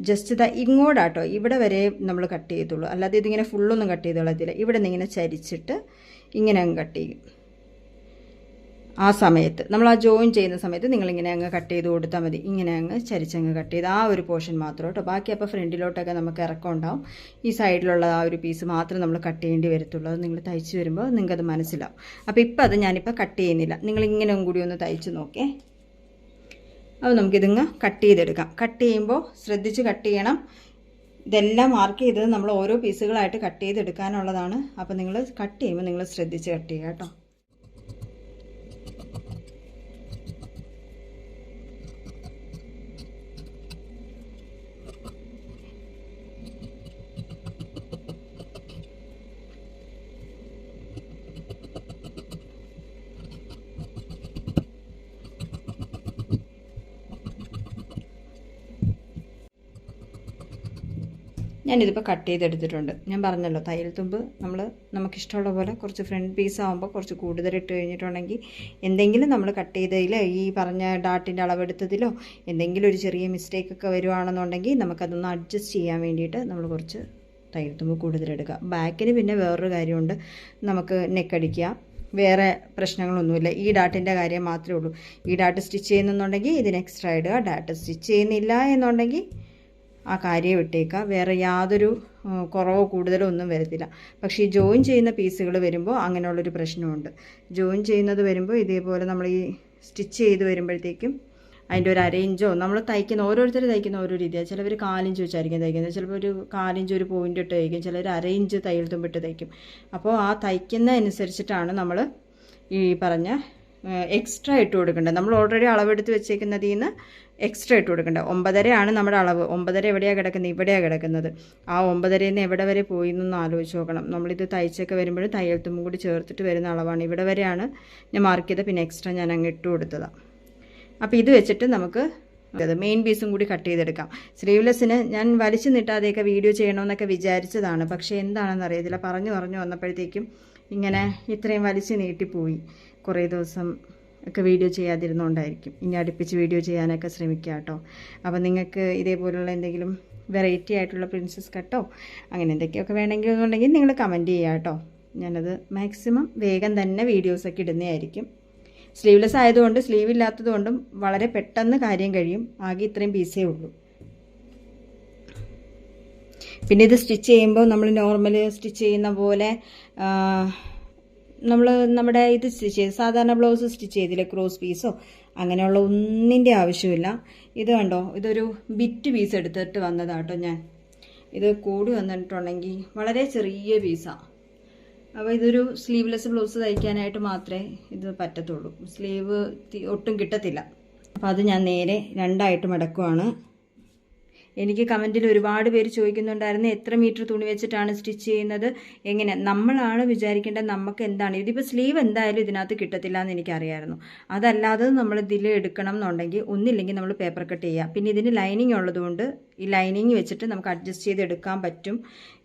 ജസ്റ്റ് ഇങ്ങോട്ടാട്ടോ ഇവിടെ വരെ നമ്മൾ കട്ട് ചെയ്തുള്ളൂ. അല്ലാതെ ഇതിങ്ങനെ ഫുള്ളൊന്നും കട്ട് ചെയ്ത് കളയത്തില്ല. ഇവിടെ നിന്ന് ഇങ്ങനെ ചരിച്ചിട്ട് ഇങ്ങനെ അങ്ങ് കട്ട് ചെയ്യും. ആ സമയത്ത് നമ്മൾ ആ ജോയിൻ ചെയ്യുന്ന സമയത്ത് നിങ്ങളിങ്ങനെ അങ്ങ് കട്ട് ചെയ്ത് കൊടുത്താൽ മതി. ഇങ്ങനെ അങ്ങ് ചരിച്ചങ്ങ് കട്ട് ചെയ്ത് ആ ഒരു പോർഷൻ മാത്രം കേട്ടോ. ബാക്കി അപ്പോൾ ഫ്രണ്ടിലോട്ടൊക്കെ നമുക്ക് ഇറക്കം ഉണ്ടാവും. ഈ സൈഡിലുള്ള ആ ഒരു പീസ് മാത്രം നമ്മൾ കട്ട് ചെയ്യേണ്ടി വരത്തുള്ളൂ. അത് നിങ്ങൾ തയ്ച്ച് വരുമ്പോൾ നിങ്ങൾക്കത് മനസ്സിലാവും. അപ്പോൾ ഇപ്പോൾ അത് ഞാനിപ്പോൾ കട്ട് ചെയ്യുന്നില്ല. നിങ്ങളിങ്ങനെ കൂടി ഒന്ന് തയ്ച്ച് നോക്കേ. അപ്പോൾ നമുക്കിതിങ്ങ് കട്ട് ചെയ്തെടുക്കാം. കട്ട് ചെയ്യുമ്പോൾ ശ്രദ്ധിച്ച് കട്ട് ചെയ്യണം. ഇതെല്ലാം മാർക്ക് ചെയ്തത് നമ്മൾ ഓരോ പീസുകളായിട്ട് കട്ട് ചെയ്തെടുക്കാനുള്ളതാണ്. അപ്പോൾ നിങ്ങൾ കട്ട് ചെയ്യുമ്പോൾ നിങ്ങൾ ശ്രദ്ധിച്ച് കട്ട് ചെയ്യുക കേട്ടോ. ഞാനിതിപ്പോൾ കട്ട് ചെയ്തെടുത്തിട്ടുണ്ട്. ഞാൻ പറഞ്ഞല്ലോ തയ്യൽ തുമ്പ് നമുക്കിഷ്ടമുള്ള പോലെ കുറച്ച് ഫ്രണ്ട് പീസ് ആകുമ്പോൾ കുറച്ച് കൂടുതൽ ഇട്ട് കഴിഞ്ഞിട്ടുണ്ടെങ്കിൽ എന്തെങ്കിലും നമ്മൾ കട്ട് ചെയ്തതിലോ ഈ പറഞ്ഞ ഡാട്ടിൻ്റെ അളവെടുത്തതിലോ എന്തെങ്കിലും ഒരു ചെറിയ മിസ്റ്റേക്കൊക്കെ വരുവാണെന്നുണ്ടെങ്കിൽ നമുക്കതൊന്ന് അഡ്ജസ്റ്റ് ചെയ്യാൻ വേണ്ടിയിട്ട് നമ്മൾ കുറച്ച് തയ്യൽ തുമ്പ് കൂടുതലെടുക്കുക. ബാക്കിന് പിന്നെ വേറൊരു കാര്യമുണ്ട്, നമുക്ക് നെക്കടിക്കുക. വേറെ പ്രശ്നങ്ങളൊന്നുമില്ല. ഈ ഡാട്ടിൻ്റെ കാര്യം മാത്രമേ ഉള്ളൂ. ഈ ഡാട്ട് സ്റ്റിച്ച് ചെയ്യുന്നുണ്ടെങ്കിൽ ഇതിന് എക്സ്ട്രാ ഇടുക. ഡാട്ട് സ്റ്റിച്ച് ചെയ്യുന്നില്ല എന്നുണ്ടെങ്കിൽ ആ കാര്യം വിട്ടേക്കുക. വേറെ യാതൊരു കുറവോ കൂടുതലോ ഒന്നും വരത്തില്ല. പക്ഷേ ഈ ജോയിൻ ചെയ്യുന്ന പീസുകൾ വരുമ്പോൾ അങ്ങനെയുള്ളൊരു പ്രശ്നമുണ്ട്. ജോയിൻ ചെയ്യുന്നത് വരുമ്പോൾ ഇതേപോലെ നമ്മൾ ഈ സ്റ്റിച്ച് ചെയ്ത് വരുമ്പോഴത്തേക്കും അതിൻ്റെ ഒരു അരയിഞ്ചോ നമ്മൾ ഓരോരുത്തർ തയ്ക്കുന്ന ഓരോ രീതിയാണ്. ചിലവർ 4 ഇഞ്ച് വെച്ചായിരിക്കും തയ്ക്കുന്നത്, ചിലപ്പോൾ ഒരു 4 ഇഞ്ച് ഒരു പോയിൻ്റ് ഇട്ട് തയ്ക്കും, ചിലർ 1/2 ഇഞ്ച് തയ്യൽ തുമ്പിട്ട് തയ്ക്കും. അപ്പോൾ ആ തയ്ക്കുന്ന അനുസരിച്ചിട്ടാണ് നമ്മൾ ഈ പറഞ്ഞ എക്സ്ട്രാ ഇട്ട് കൊടുക്കേണ്ടത്. നമ്മൾ ഓൾറെഡി അളവെടുത്ത് വെച്ചേക്കുന്നതിൽ നിന്ന് എക്സ്ട്രാ ഇട്ട് കൊടുക്കേണ്ടത്. 9.5 നമ്മുടെ അളവ്. 9.5 എവിടെയാണ് കിടക്കുന്നത്? ഇവിടെയാണ് കിടക്കുന്നത്. ആ 9.5 നിന്ന് എവിടെ വരെ പോയി എന്നൊന്ന് ആലോചിച്ച് നോക്കണം. നമ്മളിത് തയ്ച്ചൊക്കെ വരുമ്പോഴും തയ്യൽ തുമ്പും കൂടി ചേർത്തിട്ട് വരുന്ന അളവാണ്. ഇവിടെ വരെയാണ് ഞാൻ മാർക്ക് ചെയ്തത്. പിന്നെ എക്സ്ട്രാ ഞാൻ അങ്ങ് ഇട്ട് കൊടുത്തതാണ്. അപ്പോൾ ഇത് വെച്ചിട്ട് നമുക്ക് മെയിൻ പീസും കൂടി കട്ട് ചെയ്തെടുക്കാം. സ്ലീവ്ലെസ്സിന് ഞാൻ വലിച്ചു നീട്ടാതെയൊക്കെ വീഡിയോ ചെയ്യണമെന്നൊക്കെ വിചാരിച്ചതാണ്. പക്ഷേ എന്താണെന്ന് അറിയത്തില്ല, പറഞ്ഞു വന്നപ്പോഴത്തേക്കും ഇങ്ങനെ ഇത്രയും വലിച്ചു നീട്ടിപ്പോയി. കുറേ ദിവസം ഒക്കെ വീഡിയോ ചെയ്യാതിരുന്നുകൊണ്ടായിരിക്കും. ഇനി അടുപ്പിച്ച് വീഡിയോ ചെയ്യാനൊക്കെ ശ്രമിക്കുക കേട്ടോ. അപ്പോൾ നിങ്ങൾക്ക് ഇതേപോലുള്ള എന്തെങ്കിലും വെറൈറ്റി ആയിട്ടുള്ള പ്രിൻസസ് കട്ടോ അങ്ങനെ എന്തൊക്കെയൊക്കെ വേണമെങ്കിലെന്നുണ്ടെങ്കിൽ നിങ്ങൾ കമൻറ്റ് ചെയ്യുക കേട്ടോ. ഞാനത് മാക്സിമം വേഗം തന്നെ വീഡിയോസൊക്കെ ഇടുന്നതായിരിക്കും. സ്ലീവ്ലെസ് ആയതുകൊണ്ട് സ്ലീവ് ഇല്ലാത്തതുകൊണ്ടും വളരെ പെട്ടെന്ന് കാര്യം കഴിയും. ആകെ ഇത്രയും പീസേ ഉള്ളൂ. പിന്നെ ഇത് സ്റ്റിച്ച് ചെയ്യുമ്പോൾ നമ്മൾ നോർമൽ സ്റ്റിച്ച് ചെയ്യുന്ന പോലെ നമ്മുടെ ഇത് സ്റ്റിച്ച് ചെയ്ത് സാധാരണ ബ്ലൗസ് സ്റ്റിച്ച് ചെയ്തില്ലേ, ക്രോസ് പീസോ അങ്ങനെയുള്ള ഒന്നിൻ്റെ ആവശ്യമില്ല. ഇത് കണ്ടോ, ഇതൊരു ബിറ്റ് പീസ് എടുത്തിട്ട് വന്നതാട്ടോ ഞാൻ. ഇത് കൂടി വന്നിട്ടുണ്ടെങ്കിൽ വളരെ ചെറിയ പീസാണ്. അപ്പോൾ ഇതൊരു സ്ലീവ്ലെസ് ബ്ലൗസ് തയ്ക്കാനായിട്ട് മാത്രമേ ഇത് പറ്റത്തുള്ളൂ. സ്ലീവ് ഒട്ടും കിട്ടത്തില്ല. അപ്പോൾ അത് ഞാൻ നേരെ 2ആയിട്ട് മടക്കുവാണ്. എനിക്ക് കമൻറ്റിൽ ഒരുപാട് പേര് ചോദിക്കുന്നുണ്ടായിരുന്നു, എത്ര മീറ്റർ തുണി വെച്ചിട്ടാണ് സ്റ്റിച്ച് ചെയ്യുന്നത്, എങ്ങനെ? നമ്മളാണ് വിചാരിക്കേണ്ടത് നമുക്ക് എന്താണ്. ഇതിപ്പോൾ സ്ലീവ് എന്തായാലും ഇതിനകത്ത് കിട്ടത്തില്ല എന്ന് എനിക്കറിയായിരുന്നു. അതല്ലാതെ നമ്മൾ ഇതിൽ എടുക്കണം എന്നുണ്ടെങ്കിൽ ഒന്നില്ലെങ്കിൽ നമ്മൾ പേപ്പർ കട്ട് ചെയ്യുക. പിന്നെ ഇതിന് ലൈനിങ് ഉള്ളതുകൊണ്ട് ഈ ലൈനിങ് വെച്ചിട്ട് നമുക്ക് അഡ്ജസ്റ്റ് ചെയ്ത് എടുക്കാൻ പറ്റും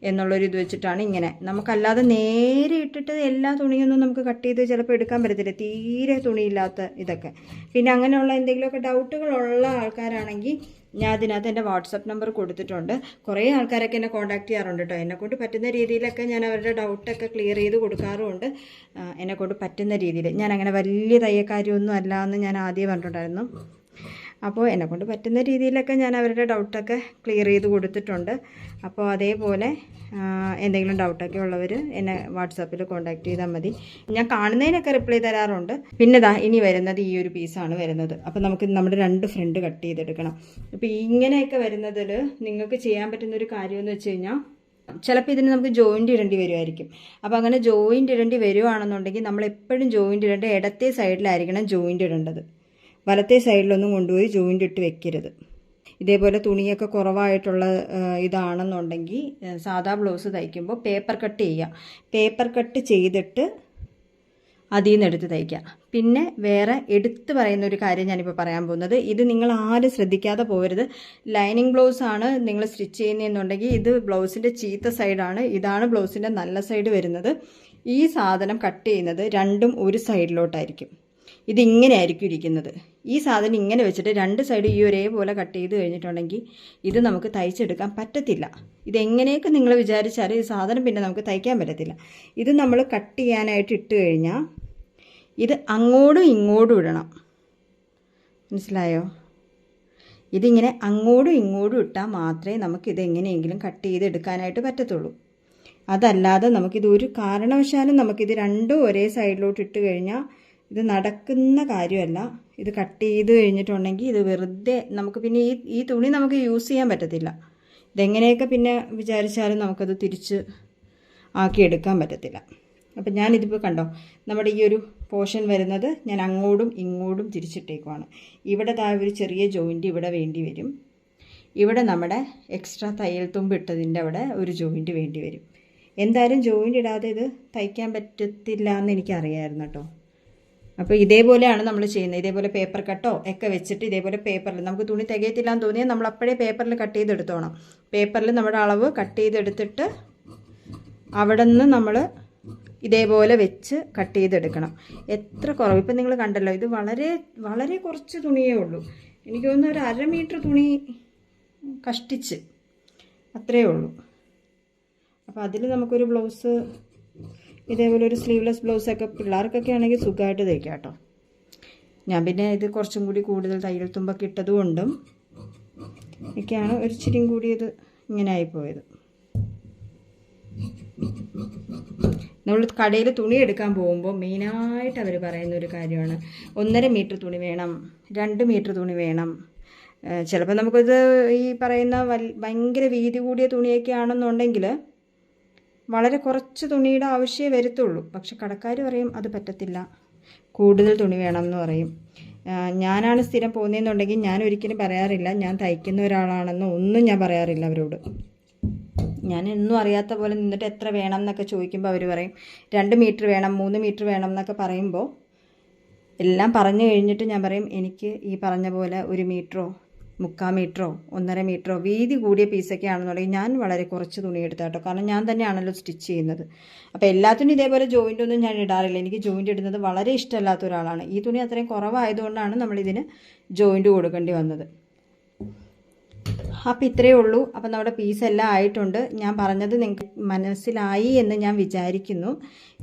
എന്നുള്ളൊരു ഇത് വെച്ചിട്ടാണ് ഇങ്ങനെ. നമുക്കല്ലാതെ നേരെ ഇട്ടിട്ട് എല്ലാ തുണിയൊന്നും നമുക്ക് കട്ട് ചെയ്ത് ചിലപ്പോൾ എടുക്കാൻ പറ്റത്തില്ല, തീരെ തുണിയില്ലാത്ത ഇതൊക്കെ. പിന്നെ അങ്ങനെയുള്ള എന്തെങ്കിലുമൊക്കെ ഡൗട്ടുകളുള്ള ആൾക്കാരാണെങ്കിൽ ഞാൻ അതിനകത്ത് എൻ്റെ വാട്സപ്പ് നമ്പർ കൊടുത്തിട്ടുണ്ട്. കുറേ ആൾക്കാരൊക്കെ എന്നെ കോൺടാക്ട് ചെയ്യാറുണ്ട് കേട്ടോ. എന്നെക്കൊണ്ട് പറ്റുന്ന രീതിയിലൊക്കെ ഞാൻ അവരുടെ ഡൗട്ടൊക്കെ ക്ലിയർ ചെയ്ത് കൊടുക്കാറുമുണ്ട്. എന്നെക്കൊണ്ട് പറ്റുന്ന രീതിയിൽ. ഞാൻ അങ്ങനെ വലിയ തയ്യക്കാരിയൊന്നും അല്ല എന്ന് ഞാൻ ആദ്യം പറഞ്ഞിട്ടുണ്ടായിരുന്നു. അപ്പോൾ എന്നെക്കൊണ്ട് പറ്റുന്ന രീതിയിലൊക്കെ ഞാൻ അവരുടെ ഡൗട്ടൊക്കെ ക്ലിയർ ചെയ്ത് കൊടുത്തിട്ടുണ്ട്. അപ്പോൾ അതേപോലെ എന്തെങ്കിലും ഡൗട്ടൊക്കെ ഉള്ളവർ എന്നെ വാട്സാപ്പിൽ കോൺടാക്ട് ചെയ്താൽ മതി. ഞാൻ കാണുന്നതിനൊക്കെ റിപ്ലൈ തരാറുണ്ട്. പിന്നെ ഇനി വരുന്നത് ഈ ഒരു പീസാണ് വരുന്നത്. അപ്പോൾ നമുക്ക് നമ്മുടെ 2 ഫ്രണ്ട് കട്ട് ചെയ്തെടുക്കണം. അപ്പോൾ ഇങ്ങനെയൊക്കെ വരുന്നതിൽ നിങ്ങൾക്ക് ചെയ്യാൻ പറ്റുന്നൊരു കാര്യമെന്ന് വെച്ച് കഴിഞ്ഞാൽ, ചിലപ്പോൾ ഇതിന് നമുക്ക് ജോയിൻ്റ് ഇടേണ്ടി വരുമായിരിക്കും. അപ്പോൾ അങ്ങനെ ജോയിൻ്റ് ഇടേണ്ടി വരുവാണെന്നുണ്ടെങ്കിൽ നമ്മളെപ്പോഴും ജോയിൻ്റ് ഇടേണ്ട ഇടത്തെ സൈഡിലായിരിക്കണം ജോയിൻ്റ് ഇടേണ്ടത്. വലത്തെ സൈഡിലൊന്നും കൊണ്ടുപോയി ജോയിൻ്റ് ഇട്ട് വെക്കരുത്. ഇതേപോലെ തുണിയൊക്കെ കുറവായിട്ടുള്ള ഇതാണെന്നുണ്ടെങ്കിൽ സാധാ ബ്ലൗസ് തയ്ക്കുമ്പോൾ പേപ്പർ കട്ട് ചെയ്യുക. പേപ്പർ കട്ട് ചെയ്തിട്ട് അതിൽ നിന്ന് എടുത്ത് തയ്ക്കുക. പിന്നെ വേറെ എടുത്ത് പറയുന്ന ഒരു കാര്യം ഞാനിപ്പോൾ പറയാൻ പോകുന്നത്, ഇത് നിങ്ങൾ ആരും ശ്രദ്ധിക്കാതെ പോകരുത്. ലൈനിങ് ബ്ലൗസാണ് നിങ്ങൾ സ്റ്റിച്ച് ചെയ്യുന്നതെന്നുണ്ടെങ്കിൽ ഇത് ബ്ലൗസിൻ്റെ ചീത്ത സൈഡാണ്, ഇതാണ് ബ്ലൗസിൻ്റെ നല്ല സൈഡ് വരുന്നത്. ഈ സാധനം കട്ട് ചെയ്യുന്നത് രണ്ടും ഒരു സൈഡിലോട്ടായിരിക്കും. ഇതിങ്ങനെ ആയിരിക്കും ഇരിക്കുന്നത്. ഈ സാധനം ഇങ്ങനെ വെച്ചിട്ട് രണ്ട് സൈഡ് ഈ ഒരേപോലെ കട്ട് ചെയ്ത് കഴിഞ്ഞിട്ടുണ്ടെങ്കിൽ ഇത് നമുക്ക് തയ്ച്ചെടുക്കാൻ പറ്റത്തില്ല. ഇതെങ്ങനെയൊക്കെ നിങ്ങൾ വിചാരിച്ചാലും ഈ സാധനം പിന്നെ നമുക്ക് തയ്ക്കാൻ പറ്റത്തില്ല. ഇത് നമ്മൾ കട്ട് ചെയ്യാനായിട്ട് ഇട്ട് കഴിഞ്ഞാൽ ഇത് അങ്ങോട്ടും ഇങ്ങോട്ടും ഇടണം. മനസ്സിലായോ? ഇതിങ്ങനെ അങ്ങോട്ടും ഇങ്ങോട്ടും ഇട്ടാൽ മാത്രമേ നമുക്കിത് എങ്ങനെയെങ്കിലും കട്ട് ചെയ്തെടുക്കാനായിട്ട് പറ്റത്തുള്ളൂ. അതല്ലാതെ നമുക്കിത് ഒരു കാരണവശാലും നമുക്കിത് രണ്ടും ഒരേ സൈഡിലോട്ട് ഇട്ട് കഴിഞ്ഞാൽ ഇത് നടക്കുന്ന കാര്യമല്ല. ഇത് കട്ട് ചെയ്ത് കഴിഞ്ഞിട്ടുണ്ടെങ്കിൽ ഇത് വെറുതെ നമുക്ക് പിന്നെ ഈ തുണി നമുക്ക് യൂസ് ചെയ്യാൻ പറ്റത്തില്ല. ഇതെങ്ങനെയൊക്കെ പിന്നെ വിചാരിച്ചാലും നമുക്കത് തിരിച്ച് ആക്കിയെടുക്കാൻ പറ്റത്തില്ല. അപ്പം ഞാനിതിപ്പോൾ കണ്ടോ, നമ്മുടെ ഈ ഒരു പോർഷൻ വരുന്നത് ഞാൻ അങ്ങോട്ടും ഇങ്ങോട്ടും തിരിച്ചിട്ടേക്കുവാണ്. ഇവിടെ ഒരു ചെറിയ ജോയിൻറ്റ് ഇവിടെ വേണ്ടി വരും. ഇവിടെ നമ്മുടെ എക്സ്ട്രാ തയ്യൽ തുമ്പ് ഇട്ടതിൻ്റെ അവിടെ ഒരു ജോയിൻറ്റ് വേണ്ടി വരും. എന്തായാലും ജോയിൻറ്റ് ഇടാതെ ഇത് തയ്ക്കാൻ പറ്റത്തില്ല എന്ന് എനിക്കറിയാമായിരുന്നു കേട്ടോ. അപ്പോൾ ഇതേപോലെയാണ് നമ്മൾ ചെയ്യുന്നത്. ഇതേപോലെ പേപ്പർ കട്ടോ ഒക്കെ വെച്ചിട്ട് ഇതേപോലെ പേപ്പറിൽ നമുക്ക് തുണി തികയത്തില്ല എന്ന് തോന്നിയാൽ നമ്മൾ അപ്പോഴേ പേപ്പറിൽ കട്ട് ചെയ്തെടുത്തോണം. പേപ്പറിൽ നമ്മുടെ അളവ് കട്ട് ചെയ്തെടുത്തിട്ട് അവിടെ നിന്ന് നമ്മൾ ഇതേപോലെ വെച്ച് കട്ട് ചെയ്തെടുക്കണം. എത്ര കുറവ്, ഇപ്പം നിങ്ങൾ കണ്ടല്ലോ, ഇത് വളരെ വളരെ കുറച്ച് തുണിയേ ഉള്ളൂ. എനിക്ക് തോന്നുന്നു ഒരു 1/2 മീറ്റർ തുണി കഷ്ടിച്ച് അത്രയേ ഉള്ളൂ. അപ്പോൾ അതിൽ നമുക്കൊരു ബ്ലൗസ്, ഇതേപോലെ ഒരു സ്ലീവ്ലെസ് ബ്ലൗസൊക്കെ പിള്ളേർക്കൊക്കെ ആണെങ്കിൽ സുഖമായിട്ട് തയ്ക്കാം കേട്ടോ. ഞാൻ പിന്നെ ഇത് കുറച്ചും കൂടി കൂടുതൽ തയ്യൽ തുമ്പൊക്കെ ഇട്ടതുകൊണ്ടും ഒക്കെയാണ് ഒരു ഇച്ചിരിയും കൂടി ഇത് ഇങ്ങനെ ആയിപ്പോയത്. നമ്മൾ കടയിൽ തുണി എടുക്കാൻ പോകുമ്പോൾ മെയിനായിട്ട് അവർ പറയുന്ന ഒരു കാര്യമാണ് 1.5 മീറ്റർ തുണി വേണം, 2 മീറ്റർ തുണി വേണം. ചിലപ്പോൾ നമുക്കിത് ഈ പറയുന്ന ഭയങ്കര വീതി കൂടിയ തുണിയൊക്കെ ആണെന്നുണ്ടെങ്കിൽ വളരെ കുറച്ച് തുണിയുടെ ആവശ്യമേ വരത്തുള്ളൂ. പക്ഷെ കടക്കാർ പറയും അത് പറ്റത്തില്ല, കൂടുതൽ തുണി വേണം എന്ന് പറയും. ഞാനാണ് സ്ഥിരം പോകുന്നതെന്നുണ്ടെങ്കിൽ ഞാൻ ഒരിക്കലും പറയാറില്ല ഞാൻ തയ്ക്കുന്ന ഒരാളാണെന്ന് ഒന്നും ഞാൻ പറയാറില്ല അവരോട്. ഞാൻ എന്നും അറിയാത്ത പോലെ നിന്നിട്ട് എത്ര വേണം എന്നൊക്കെ ചോദിക്കുമ്പോൾ അവർ പറയും 2 മീറ്റർ വേണം, 3 മീറ്റർ വേണം എന്നൊക്കെ പറയുമ്പോൾ എല്ലാം പറഞ്ഞു കഴിഞ്ഞിട്ട് ഞാൻ പറയും എനിക്ക് ഈ പറഞ്ഞ പോലെ 1 മീറ്ററോ 3/4 മീറ്ററോ 1.5 മീറ്ററോ വീതി കൂടിയ പീസൊക്കെ ആണെന്നുണ്ടെങ്കിൽ ഞാൻ വളരെ കുറച്ച് തുണി എടുത്താട്ടോ. കാരണം ഞാൻ തന്നെയാണല്ലോ സ്റ്റിച്ച് ചെയ്യുന്നത്. അപ്പോൾ എല്ലാത്തിനും ഇതേപോലെ ജോയിൻ്റ് ഒന്നും ഞാൻ ഇടാറില്ല. എനിക്ക് ജോയിൻ്റ് ഇടുന്നത് വളരെ ഇഷ്ടമല്ലാത്ത ഒരാളാണ്. ഈ തുണി അത്രയും കുറവായതുകൊണ്ടാണ് നമ്മളിതിന് ജോയിൻ്റ് കൊടുക്കേണ്ടി വന്നത്. അപ്പോൾ ഇത്രയേ ഉള്ളൂ. അപ്പോൾ നമ്മുടെ പീസെല്ലാം ആയിട്ടുണ്ട്. ഞാൻ പറഞ്ഞത് നിങ്ങൾക്ക് മനസ്സിലായി എന്ന് ഞാൻ വിചാരിക്കുന്നു.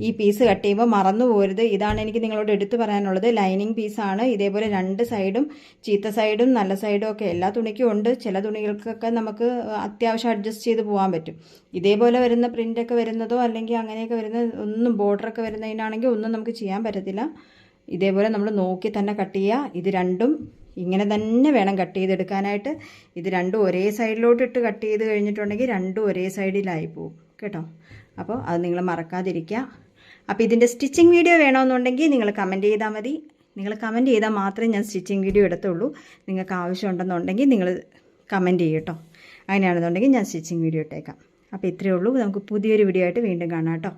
ഈ പീസ് കട്ട് ചെയ്യുമ്പോൾ മറന്നു പോരുത്. ഇതാണ് എനിക്ക് നിങ്ങളോട് എടുത്തു പറയാനുള്ളത്. ലൈനിങ് പീസാണ്. ഇതേപോലെ 2 സൈഡും, ചീത്ത സൈഡും നല്ല സൈഡും ഒക്കെ എല്ലാ തുണിക്കും ഉണ്ട്. ചില തുണികൾക്കൊക്കെ നമുക്ക് അത്യാവശ്യം അഡ്ജസ്റ്റ് ചെയ്ത് പോകാൻ പറ്റും. ഇതേപോലെ വരുന്ന പ്രിൻ്റൊക്കെ വരുന്നതോ അല്ലെങ്കിൽ അങ്ങനെയൊക്കെ വരുന്ന ഒന്നും ബോർഡറൊക്കെ വരുന്നതിനാണെങ്കിൽ ഒന്നും നമുക്ക് ചെയ്യാൻ പറ്റത്തില്ല. ഇതേപോലെ നമ്മൾ നോക്കി തന്നെ കട്ട് ചെയ്യുക. ഇത് രണ്ടും ഇങ്ങനെ തന്നെ വേണം കട്ട് ചെയ്തെടുക്കാനായിട്ട്. ഇത് രണ്ടും ഒരേ സൈഡിലോട്ട് ഇട്ട് കട്ട് ചെയ്ത് കഴിഞ്ഞിട്ടുണ്ടെങ്കിൽ രണ്ടും ഒരേ സൈഡിലായി പോകും കേട്ടോ. അപ്പോൾ അത് നിങ്ങൾ മറക്കാതിരിക്കുക. അപ്പോൾ ഇതിൻ്റെ സ്റ്റിച്ചിങ് വീഡിയോ വേണമെന്നുണ്ടെങ്കിൽ നിങ്ങൾ കമൻറ്റ് ചെയ്താൽ മതി. നിങ്ങൾ കമൻറ്റ് ചെയ്താൽ മാത്രമേ ഞാൻ സ്റ്റിച്ചിങ് വീഡിയോ എടുത്തുള്ളൂ. നിങ്ങൾക്ക് ആവശ്യമുണ്ടെന്നുണ്ടെങ്കിൽ നിങ്ങൾ കമൻറ്റ് ചെയ്യും കേട്ടോ. അങ്ങനെയാണെന്നുണ്ടെങ്കിൽ ഞാൻ സ്റ്റിച്ചിങ് വീഡിയോ ഇട്ടേക്കാം. അപ്പോൾ ഇത്രയേ ഉള്ളൂ. നമുക്ക് പുതിയൊരു വീഡിയോ ആയിട്ട് വീണ്ടും കാണാം കേട്ടോ.